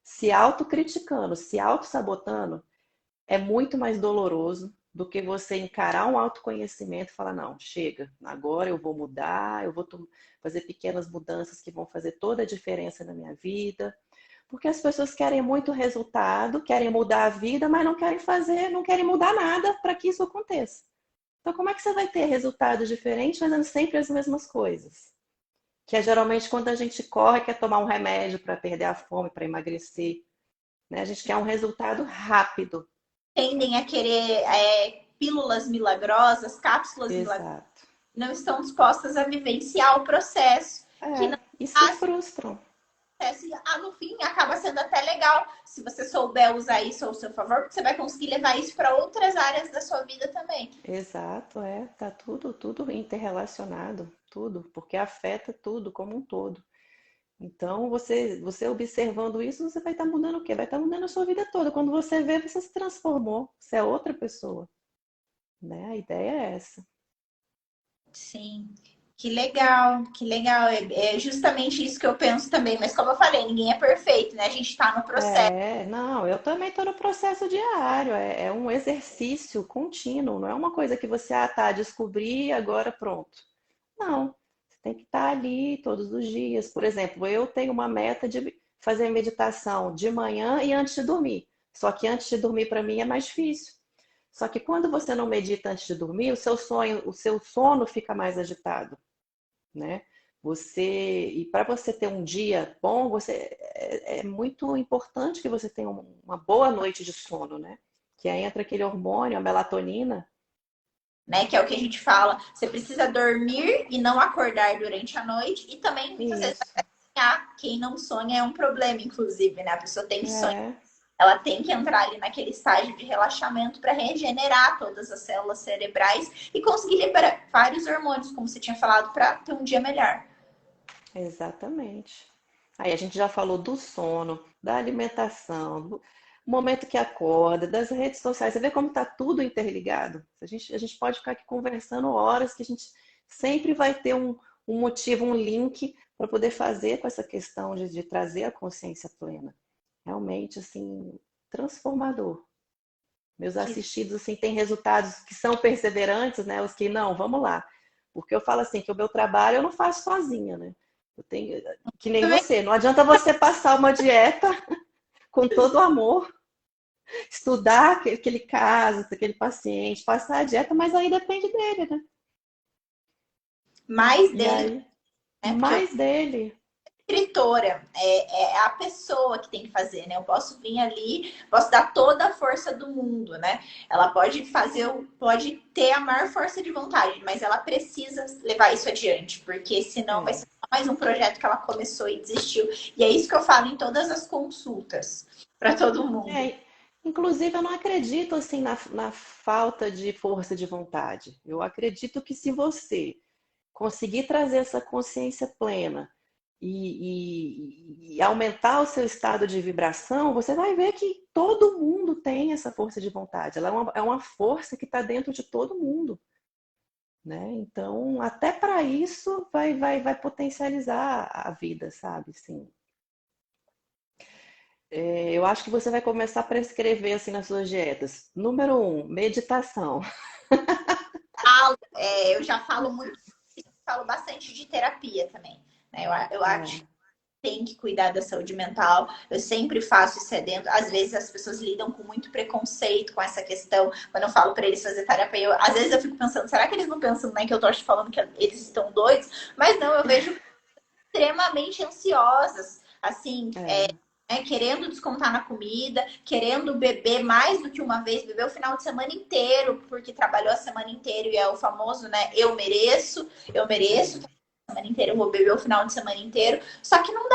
se autocriticando, se auto-sabotando, é muito mais doloroso do que você encarar um autoconhecimento e falar, não, chega, agora eu vou mudar, eu vou fazer pequenas mudanças que vão fazer toda a diferença na minha vida. Porque as pessoas querem muito resultado, querem mudar a vida, mas não querem fazer, não querem mudar nada para que isso aconteça. Então, como é que você vai ter resultados diferentes fazendo sempre as mesmas coisas? Que é geralmente quando a gente corre, quer tomar um remédio para perder a fome, para emagrecer, né? A gente quer um resultado rápido. tendem a querer pílulas milagrosas, cápsulas milagrosas, Exato. não estão dispostas a vivenciar o processo, que não É, e se é frustram. acontece, no fim acaba sendo até legal se você souber usar isso ao seu favor, porque você vai conseguir levar isso para outras áreas da sua vida também. Exato, tá tudo interrelacionado, tudo, porque afeta tudo como um todo. Então, você observando isso, você vai estar mudando o quê? Vai estar mudando a sua vida toda. Quando você vê, você se transformou, você é outra pessoa, né? A ideia é essa. Sim, que legal, que legal. É justamente isso que eu penso também, mas como eu falei, ninguém é perfeito, né? A gente está no processo. Não, eu também estou no processo diário, é um exercício contínuo, não é uma coisa que você, tá, descobri e agora pronto. Não, você tem que estar ali todos os dias. Por exemplo, eu tenho uma meta de fazer meditação de manhã e antes de dormir. Só que antes de dormir para mim é mais difícil. Só que quando você não medita antes de dormir, o seu sono fica mais agitado, né? E para você ter um dia bom, é muito importante que você tenha uma boa noite de sono, né? Que aí entra aquele hormônio, a melatonina. Né? Que é o que a gente fala. Você precisa dormir e não acordar durante a noite. E também, muitas vezes, Isso. sonhar. Quem não sonha é um problema, inclusive, né? A pessoa tem sonho. É, Ela tem que entrar ali naquele estágio de relaxamento para regenerar todas as células cerebrais e conseguir liberar vários hormônios, como você tinha falado, para ter um dia melhor. exatamente. Aí a gente já falou do sono, da alimentação, do momento que acorda, das redes sociais. Você vê como está tudo interligado? A gente pode ficar aqui conversando horas que a gente sempre vai ter um motivo, um link para poder fazer com essa questão de trazer a consciência plena. Realmente, assim, transformador. Meus Que assistidos, assim, têm resultados que são perseverantes, né? Os que não, vamos lá. Porque eu falo assim, que o meu trabalho eu não faço sozinha, né? Eu tenho, que nem também você. Não adianta você passar uma dieta com todo o amor, estudar aquele caso, aquele paciente, passar a dieta, mas aí depende dele, né? mais E dele, aí, né? Porque eu mais dele. escritora, é a pessoa que tem que fazer, né? Eu posso vir ali, posso dar toda a força do mundo, né? Ela pode fazer, pode ter a maior força de vontade, mas ela precisa levar isso adiante, porque senão vai É. ser mais um projeto que ela começou e desistiu. E é isso que eu falo em todas as consultas para todo mundo. É, inclusive, eu não acredito assim na falta de força de vontade. Eu acredito que se você conseguir trazer essa consciência plena e aumentar o seu estado de vibração, você vai ver que todo mundo tem essa força de vontade. Ela é uma força que está dentro de todo mundo, né? Então, até para isso vai potencializar a vida, sabe? Sim. Eu acho que você vai começar a prescrever assim nas suas dietas. Número um, meditação. Eu já falo muito, falo bastante de terapia também. Né? Eu acho É, tem que cuidar da saúde mental. Eu sempre faço isso dentro. Às vezes as pessoas lidam com muito preconceito com essa questão. Quando eu falo para eles fazer terapia, às vezes eu fico pensando, será que eles não pensam, né, que eu tô falando que eles estão doidos? Mas não, eu vejo extremamente ansiosas, assim, é, querendo descontar na comida, querendo beber mais do que uma vez, beber o final de semana inteiro, porque trabalhou a semana inteira e é o famoso, né? Eu mereço, é, a semana inteira, eu vou beber o final de semana inteiro. Só que não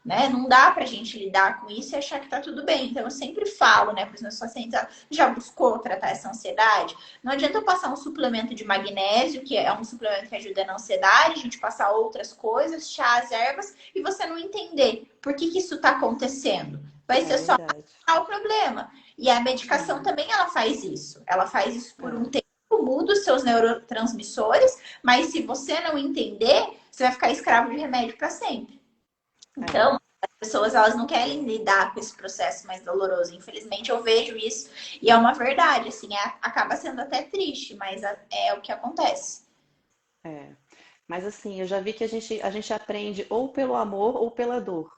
né? Não dá pra gente lidar com isso e achar que tá tudo bem. Então eu sempre falo, né, para os meus pacientes, já buscou tratar essa ansiedade? Não adianta eu passar um suplemento de magnésio, que é um suplemento que ajuda na ansiedade, a gente passar outras coisas, chás, ervas, e você não entender por que isso tá acontecendo. Vai é ser só verdade. o problema. E a medicação É, também ela faz isso. Ela faz isso por um é, tempo, muda os seus neurotransmissores, mas se você não entender, você vai ficar escravo de remédio para sempre. é. Então, as pessoas elas não querem lidar com esse processo mais doloroso. Infelizmente, eu vejo isso e é uma verdade. Assim, acaba sendo até triste, mas é o que acontece. É. Mas assim, eu já vi que a gente aprende ou pelo amor ou pela dor,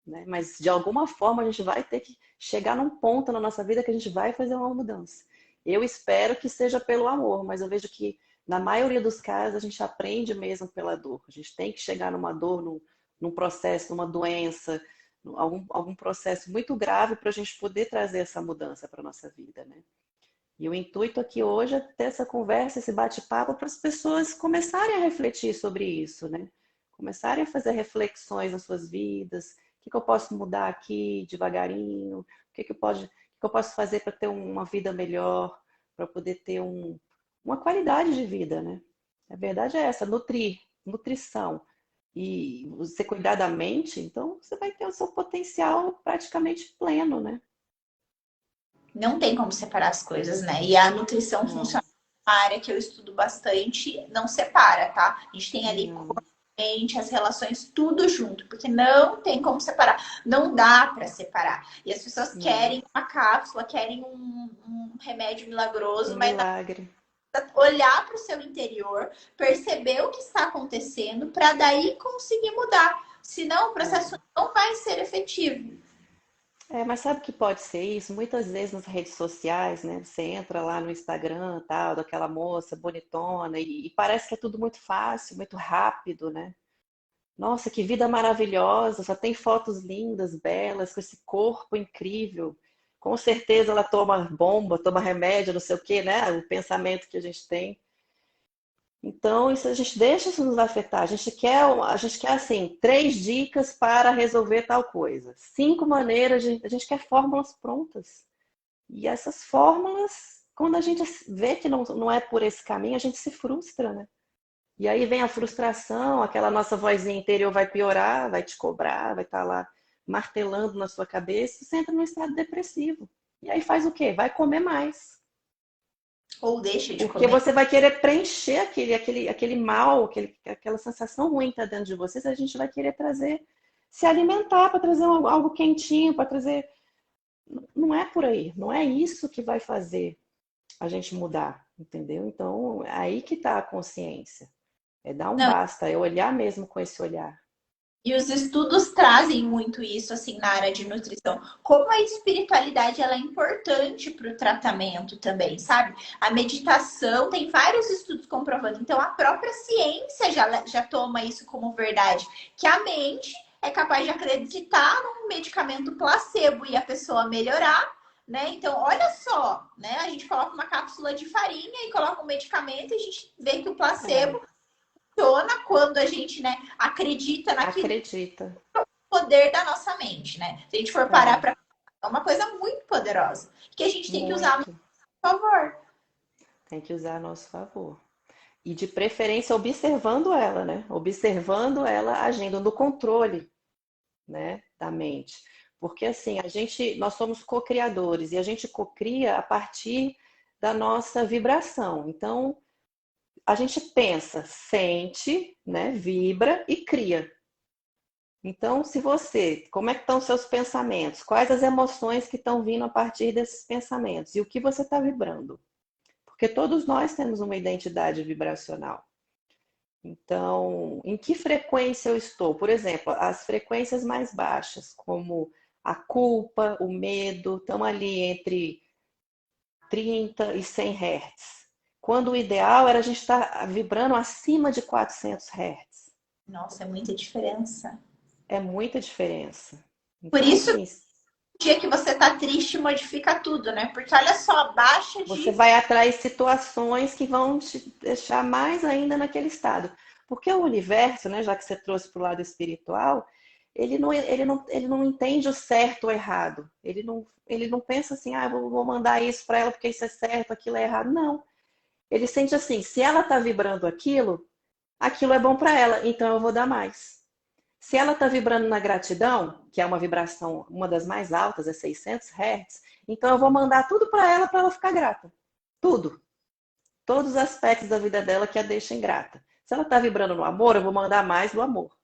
né? Mas de alguma forma a gente vai ter que chegar num ponto na nossa vida que a gente vai fazer uma mudança. Eu espero que seja pelo amor, mas eu vejo que na maioria dos casos a gente aprende mesmo pela dor. A gente tem que chegar numa dor, num processo, numa doença, algum processo muito grave para a gente poder trazer essa mudança para a nossa vida, né? E o intuito aqui hoje é ter essa conversa, esse bate-papo para as pessoas começarem a refletir sobre isso, né? Começarem a fazer reflexões nas suas vidas, o que eu posso mudar aqui devagarinho, o que eu posso fazer para ter uma vida melhor, para poder ter uma qualidade de vida, né? A verdade é essa, nutrição. E você cuidar da mente, então você vai ter o seu potencial praticamente pleno, né? Não tem como separar as coisas, né? E a nutrição Não, funciona uma área que eu estudo bastante, não separa, tá? A gente tem ali não, mente, as relações, tudo junto, porque não tem como separar, não dá para separar. E as pessoas não. querem uma cápsula, querem um remédio Um milagroso, mas milagre. olhar para o seu interior, perceber o que está acontecendo, para daí conseguir mudar. Senão, o processo É. não vai ser efetivo. Mas sabe o que pode ser isso? Muitas vezes nas redes sociais, né? Você entra lá no Instagram, tal, daquela moça bonitona, e parece que é tudo muito fácil, muito rápido, né? Nossa, que vida maravilhosa, só tem fotos lindas, belas, com esse corpo incrível. Com certeza ela toma bomba, toma remédio, não sei o quê, né? O pensamento que a gente tem. Então, isso a gente deixa isso nos afetar. A gente quer assim, 3 dicas para resolver tal coisa. 5 maneiras, a gente quer fórmulas prontas. E essas fórmulas, quando a gente vê que não é por esse caminho, a gente se frustra, né? E aí vem a frustração, aquela nossa vozinha interior vai piorar, vai te cobrar, vai estar lá martelando na sua cabeça, e você entra num estado depressivo. E aí faz o quê? Vai comer mais. Ou deixa de Porque comer. você vai querer preencher aquele mal, aquela sensação ruim que está dentro de você, a gente vai querer trazer, se alimentar para trazer algo quentinho, para trazer. Não é por aí, não é isso que vai fazer a gente mudar, entendeu? Então, é aí que está a consciência. É dar um Não, basta, é olhar mesmo com esse olhar. e os estudos trazem muito isso assim na área de nutrição. Como a espiritualidade ela é importante para o tratamento também, sabe? A meditação tem vários estudos comprovando. Então a própria ciência já toma isso como verdade, que a mente é capaz de acreditar num medicamento placebo e a pessoa melhorar, né? Então, olha só, né? A gente coloca uma cápsula de farinha e coloca um medicamento e a gente vê que o É, placebo funciona quando a gente, né, acredita naquilo acredita. poder da nossa mente, né? Se a gente for parar É, para é uma coisa muito poderosa que a gente tem que usar muito. a favor. Tem que usar a nosso favor. E de preferência observando ela, né? Observando ela agindo no controle, né, da mente. Porque assim, nós somos co-criadores e a gente cocria a partir da nossa vibração. Então, a gente pensa, sente, né, vibra e cria. Então, como é que estão os seus pensamentos? Quais as emoções que estão vindo a partir desses pensamentos? E o que você está vibrando? Porque todos nós temos uma identidade vibracional. Então, em que frequência eu estou? Por exemplo, as frequências mais baixas, como a culpa, o medo, estão ali entre 30 e 100 Hz. Quando o ideal era a gente estar vibrando acima de 400 Hz. Nossa, é muita diferença. É muita diferença. Por Então, isso, assim, o dia que você tá triste modifica tudo, né? Porque olha só, baixa você de vai atrair situações que vão te deixar mais ainda naquele estado. Porque o universo, né, já que você trouxe para o lado espiritual, ele não entende o certo ou errado. Ele não pensa assim, vou mandar isso para ela porque isso é certo, aquilo é errado. Não. Ele sente assim, se ela está vibrando aquilo é bom para ela, então eu vou dar mais. Se ela está vibrando na gratidão, que é uma vibração, uma das mais altas, é 600 Hz, então eu vou mandar tudo para ela ficar grata. Tudo. Todos os aspectos da vida dela que a deixem grata. Se ela está vibrando no amor, eu vou mandar mais do amor.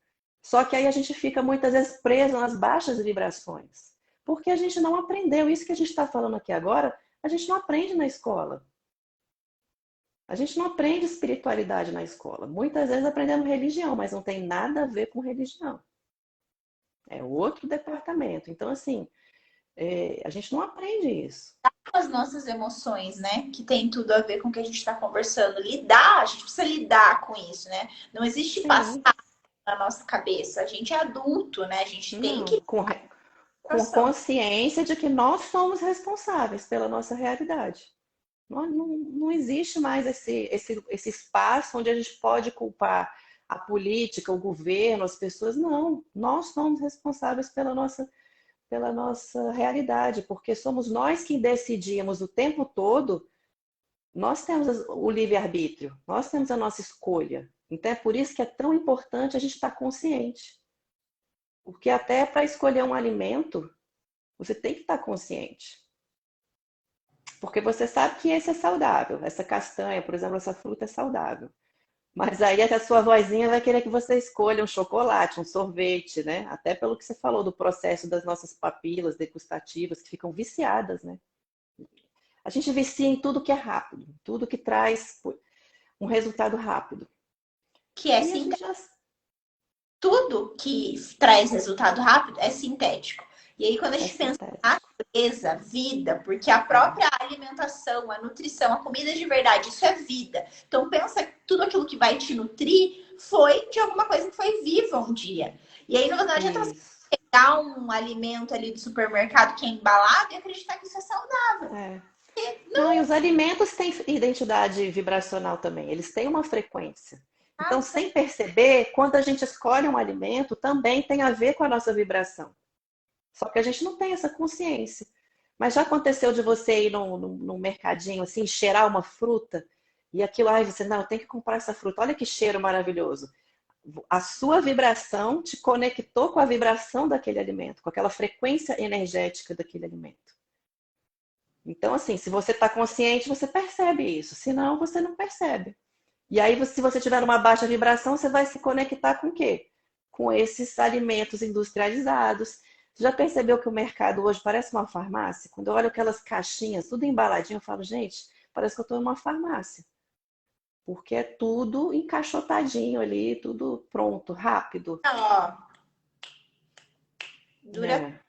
Só que aí a gente fica muitas vezes preso nas baixas vibrações. Porque a gente não aprendeu. Isso que a gente está falando aqui agora, a gente não aprende na escola. A gente não aprende espiritualidade na escola. Muitas vezes aprendemos religião, mas não tem nada a ver com religião. É outro departamento. Então, assim, a gente não aprende isso. as nossas emoções, né? Que tem tudo a ver com o que a gente está conversando. Lidar, a gente precisa lidar com isso, né? Não existe passado Sim, na nossa cabeça. A gente é adulto, né? A gente tem não. que. com consciência de que nós somos responsáveis pela nossa realidade. Não existe mais esse espaço onde a gente pode culpar a política, o governo, as pessoas. Não, nós somos responsáveis pela nossa realidade, porque somos nós que decidimos o tempo todo. Nós temos o livre-arbítrio, nós temos a nossa escolha. Então é por isso que é tão importante a gente estar consciente. Porque até para escolher um alimento, você tem que estar consciente. Porque você sabe que esse é saudável. Essa castanha, por exemplo, essa fruta é saudável. Mas aí a sua vozinha vai querer que você escolha um chocolate, um sorvete, né? Até pelo que você falou do processo das nossas papilas degustativas, que ficam viciadas, né? A gente vicia em tudo que é rápido, tudo que traz um resultado rápido. Que é E a gente já... Tudo que traz resultado rápido é sintético. E aí, quando a gente pensa em natureza, vida, porque a própria alimentação, a nutrição, a comida de verdade, isso é vida. Então, pensa que tudo aquilo que vai te nutrir foi de alguma coisa que foi viva um dia. E aí, não adianta você pegar um alimento ali do supermercado que é embalado e acreditar que isso é saudável. Não, e os alimentos têm identidade vibracional também, eles têm uma frequência. Então, sem perceber, quando a gente escolhe um alimento, também tem a ver com a nossa vibração. Só que a gente não tem essa consciência. Mas já aconteceu de você ir num mercadinho, assim, cheirar uma fruta, e aquilo, ai, você, não, eu tenho que comprar essa fruta, olha que cheiro maravilhoso. A sua vibração te conectou com a vibração daquele alimento, com aquela frequência energética daquele alimento. Então, assim, se você está consciente, você percebe isso. Se não, você não percebe. E aí, se você tiver uma baixa vibração, você vai se conectar com o quê? Com esses alimentos industrializados. Você já percebeu que o mercado hoje parece uma farmácia? Quando eu olho aquelas caixinhas, tudo embaladinho, eu falo, gente, parece que eu estou numa farmácia. Porque é tudo encaixotadinho ali, tudo pronto, rápido. Dura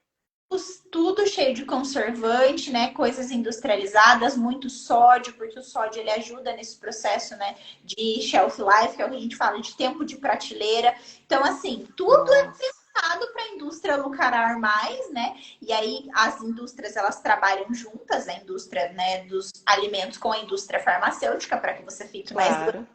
tudo cheio de conservante, né? Coisas industrializadas, muito sódio, porque o sódio ele ajuda nesse processo, né? De shelf life, que é o que a gente fala de tempo de prateleira. Então, assim, tudo é pensado para a indústria lucrar mais, né? E aí as indústrias elas trabalham juntas, a indústria, né, dos alimentos com a indústria farmacêutica para que você fique mais.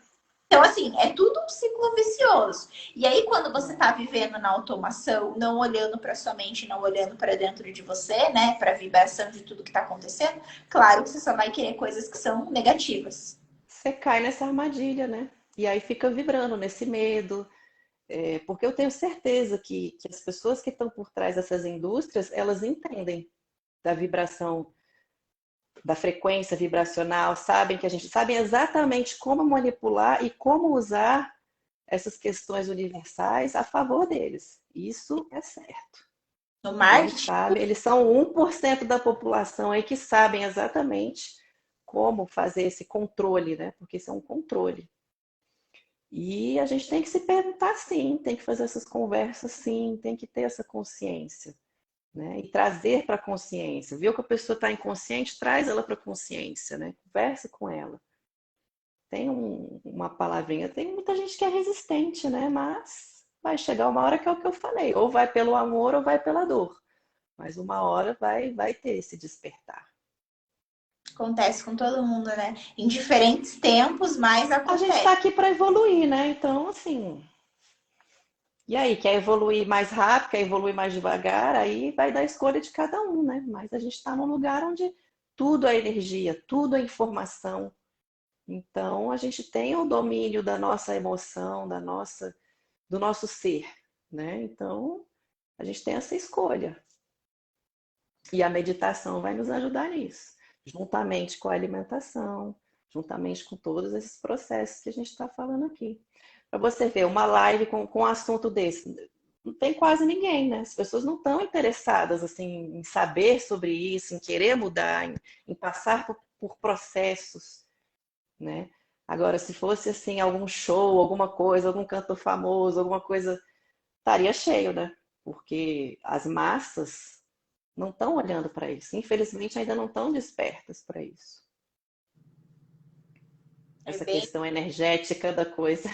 Então, assim, é tudo um ciclo vicioso. E aí, quando você está vivendo na automação, não olhando para sua mente, não olhando para dentro de você, né, para a vibração de tudo que está acontecendo, claro que você só vai querer coisas que são negativas. Você cai nessa armadilha, né? E aí fica vibrando nesse medo. Porque eu tenho certeza que as pessoas que estão por trás dessas indústrias, elas entendem da vibração, da frequência vibracional, sabem exatamente como manipular e como usar essas questões universais a favor deles. Isso é certo. No marketing, eles são 1% da população aí que sabem exatamente como fazer esse controle, né? Porque isso é um controle. E a gente tem que se perguntar sim, tem que fazer essas conversas sim, tem que ter essa consciência. Né? E trazer para a consciência. Viu que a pessoa está inconsciente, traz ela para a consciência, né? Conversa com ela. Tem uma palavrinha, tem muita gente que é resistente, né? Mas vai chegar uma hora que é o que eu falei, ou vai pelo amor ou vai pela dor. Mas uma hora vai ter esse despertar. Acontece com todo mundo, né? Em diferentes tempos, mas acontece. A gente está aqui para evoluir, né? Então, assim, e aí, quer evoluir mais rápido, quer evoluir mais devagar, aí vai dar escolha de cada um, né? Mas a gente está num lugar onde tudo é energia, tudo é informação. Então, a gente tem o domínio da nossa emoção, do nosso ser, né? Então, a gente tem essa escolha. E a meditação vai nos ajudar nisso, juntamente com a alimentação, juntamente com todos esses processos que a gente está falando aqui. Para você ver, uma live com um assunto desse, não tem quase ninguém, né? As pessoas não estão interessadas assim, em saber sobre isso, em querer mudar, em passar por processos, né? Agora, se fosse assim, algum show, alguma coisa, algum cantor famoso, alguma coisa, estaria cheio, né? Porque as massas não estão olhando para isso. Infelizmente, ainda não estão despertas para isso. Essa questão energética da coisa.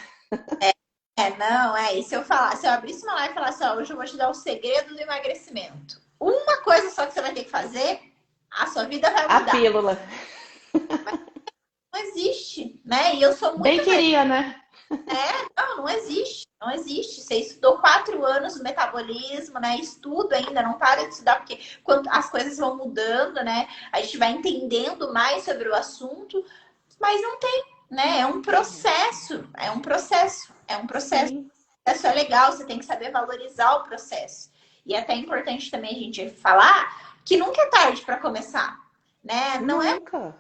Não, e se eu abrisse uma live e falasse, ó, hoje eu vou te dar o segredo do emagrecimento. uma coisa só que você vai ter que fazer, a sua vida vai A mudar. pílula. Não existe, né? E eu sou Bem muito queria, né? não, não existe, não existe. Você estudou 4 anos o metabolismo, né? Estudo ainda, não para de estudar, porque quando as coisas vão mudando, né? A gente vai entendendo mais sobre o assunto, mas não tem, né? É um processo, é um processo, é um processo. Sim, O processo é legal, você tem que saber valorizar o processo. E é até importante também a gente falar que nunca é tarde para começar, né? Não é nunca.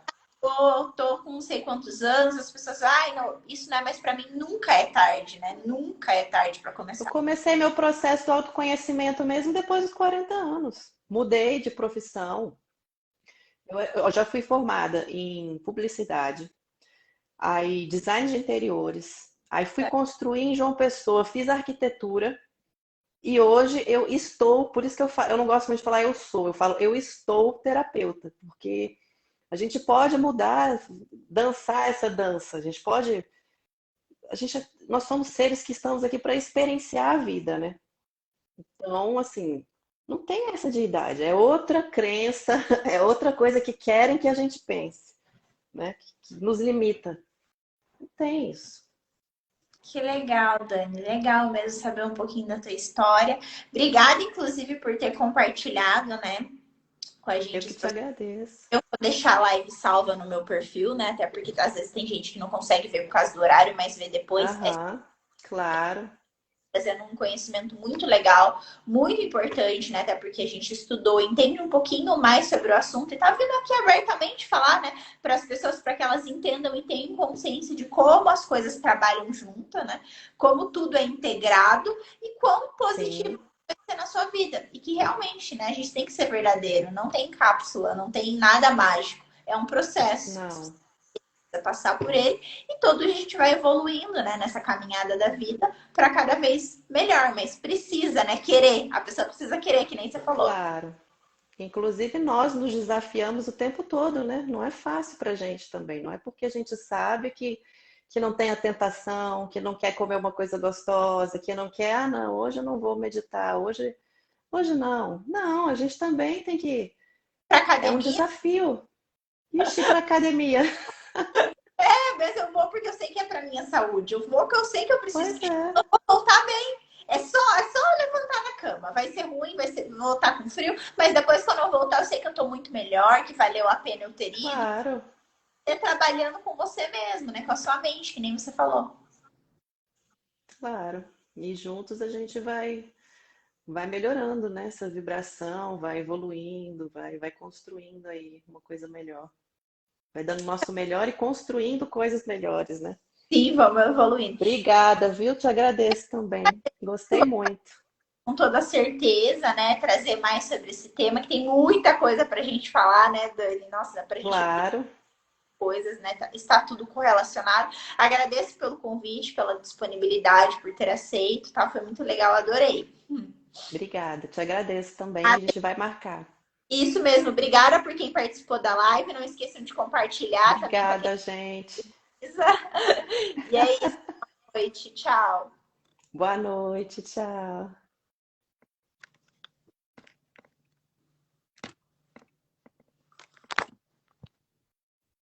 tô com não sei quantos anos, as pessoas, ai, não, isso não é mais para mim, nunca é tarde, né? Nunca é tarde para Eu começar. comecei meu processo do autoconhecimento mesmo depois dos 40 anos. Mudei de profissão. Eu já fui formada em publicidade, aí design de interiores, aí fui construir em João Pessoa, fiz arquitetura e hoje eu estou, por isso que eu não gosto muito de falar eu sou, eu falo eu estou terapeuta, porque a gente pode mudar, dançar essa dança, a gente pode, nós somos seres que estamos aqui para experienciar a vida, né? Então, assim, não tem essa de idade, é outra crença, é outra coisa que querem que a gente pense, né? Que nos limita. Não tem isso. Que legal, Dani. Legal mesmo saber um pouquinho da tua história. Obrigada, inclusive, por ter compartilhado, né, com a Eu gente que esse te processo. agradeço. Eu vou deixar a live salva no meu perfil, né? Até porque às vezes tem gente que não consegue ver por causa do horário, mas vê depois. É Aham, claro. trazendo um conhecimento muito legal, muito importante, né? Até porque a gente estudou, entende um pouquinho mais sobre o assunto e tá vindo aqui abertamente falar, né, para as pessoas, para que elas entendam e tenham consciência de como as coisas trabalham junto, né? Como tudo é integrado e quão positivo Sim, vai ser na sua vida. E que realmente, né, a gente tem que ser verdadeiro, não tem cápsula, não tem nada mágico. É um processo não. passar por ele e todos a gente vai evoluindo, né, nessa caminhada da vida para cada vez melhor, mas precisa, né, querer, a pessoa precisa querer, que nem você falou. Claro. Inclusive, nós nos desafiamos o tempo todo, né? Não é fácil para a gente também. Não é porque a gente sabe que não tem a tentação, que não quer comer uma coisa gostosa, que não quer, ah, não, hoje eu não vou meditar, hoje não. Não, a gente também tem que. Para É um academia, desafio. Ixi, para academia. mas eu vou porque eu sei que é para minha saúde, eu vou porque eu sei que eu preciso Pois é, voltar bem. É só levantar na cama. Vai ser ruim, voltar com frio, mas depois quando eu voltar, eu sei que eu tô muito melhor, que valeu a pena eu ter ido, claro, ter trabalhando com você mesmo, né, com a sua mente, que nem você falou. claro. E juntos a gente vai melhorando, né? Essa vibração, vai evoluindo, vai construindo aí uma coisa melhor. Vai dando o nosso melhor e construindo coisas melhores, né? Sim, vamos evoluindo. Obrigada, viu? Te agradeço também. Gostei muito. Com toda certeza, né, trazer mais sobre esse tema, que tem muita coisa pra gente falar, né, Dani? Nossa, pra gente abrir Claro. coisas, né? Está tudo correlacionado. Agradeço pelo convite, pela disponibilidade, por ter aceito, tá? Foi muito legal, adorei. Obrigada. Te agradeço também. A gente vai marcar. Isso mesmo, obrigada por quem participou da live. Não esqueçam de compartilhar também para quem Obrigada, gente. precisa. E é isso, boa noite, tchau. Boa noite. Tchau.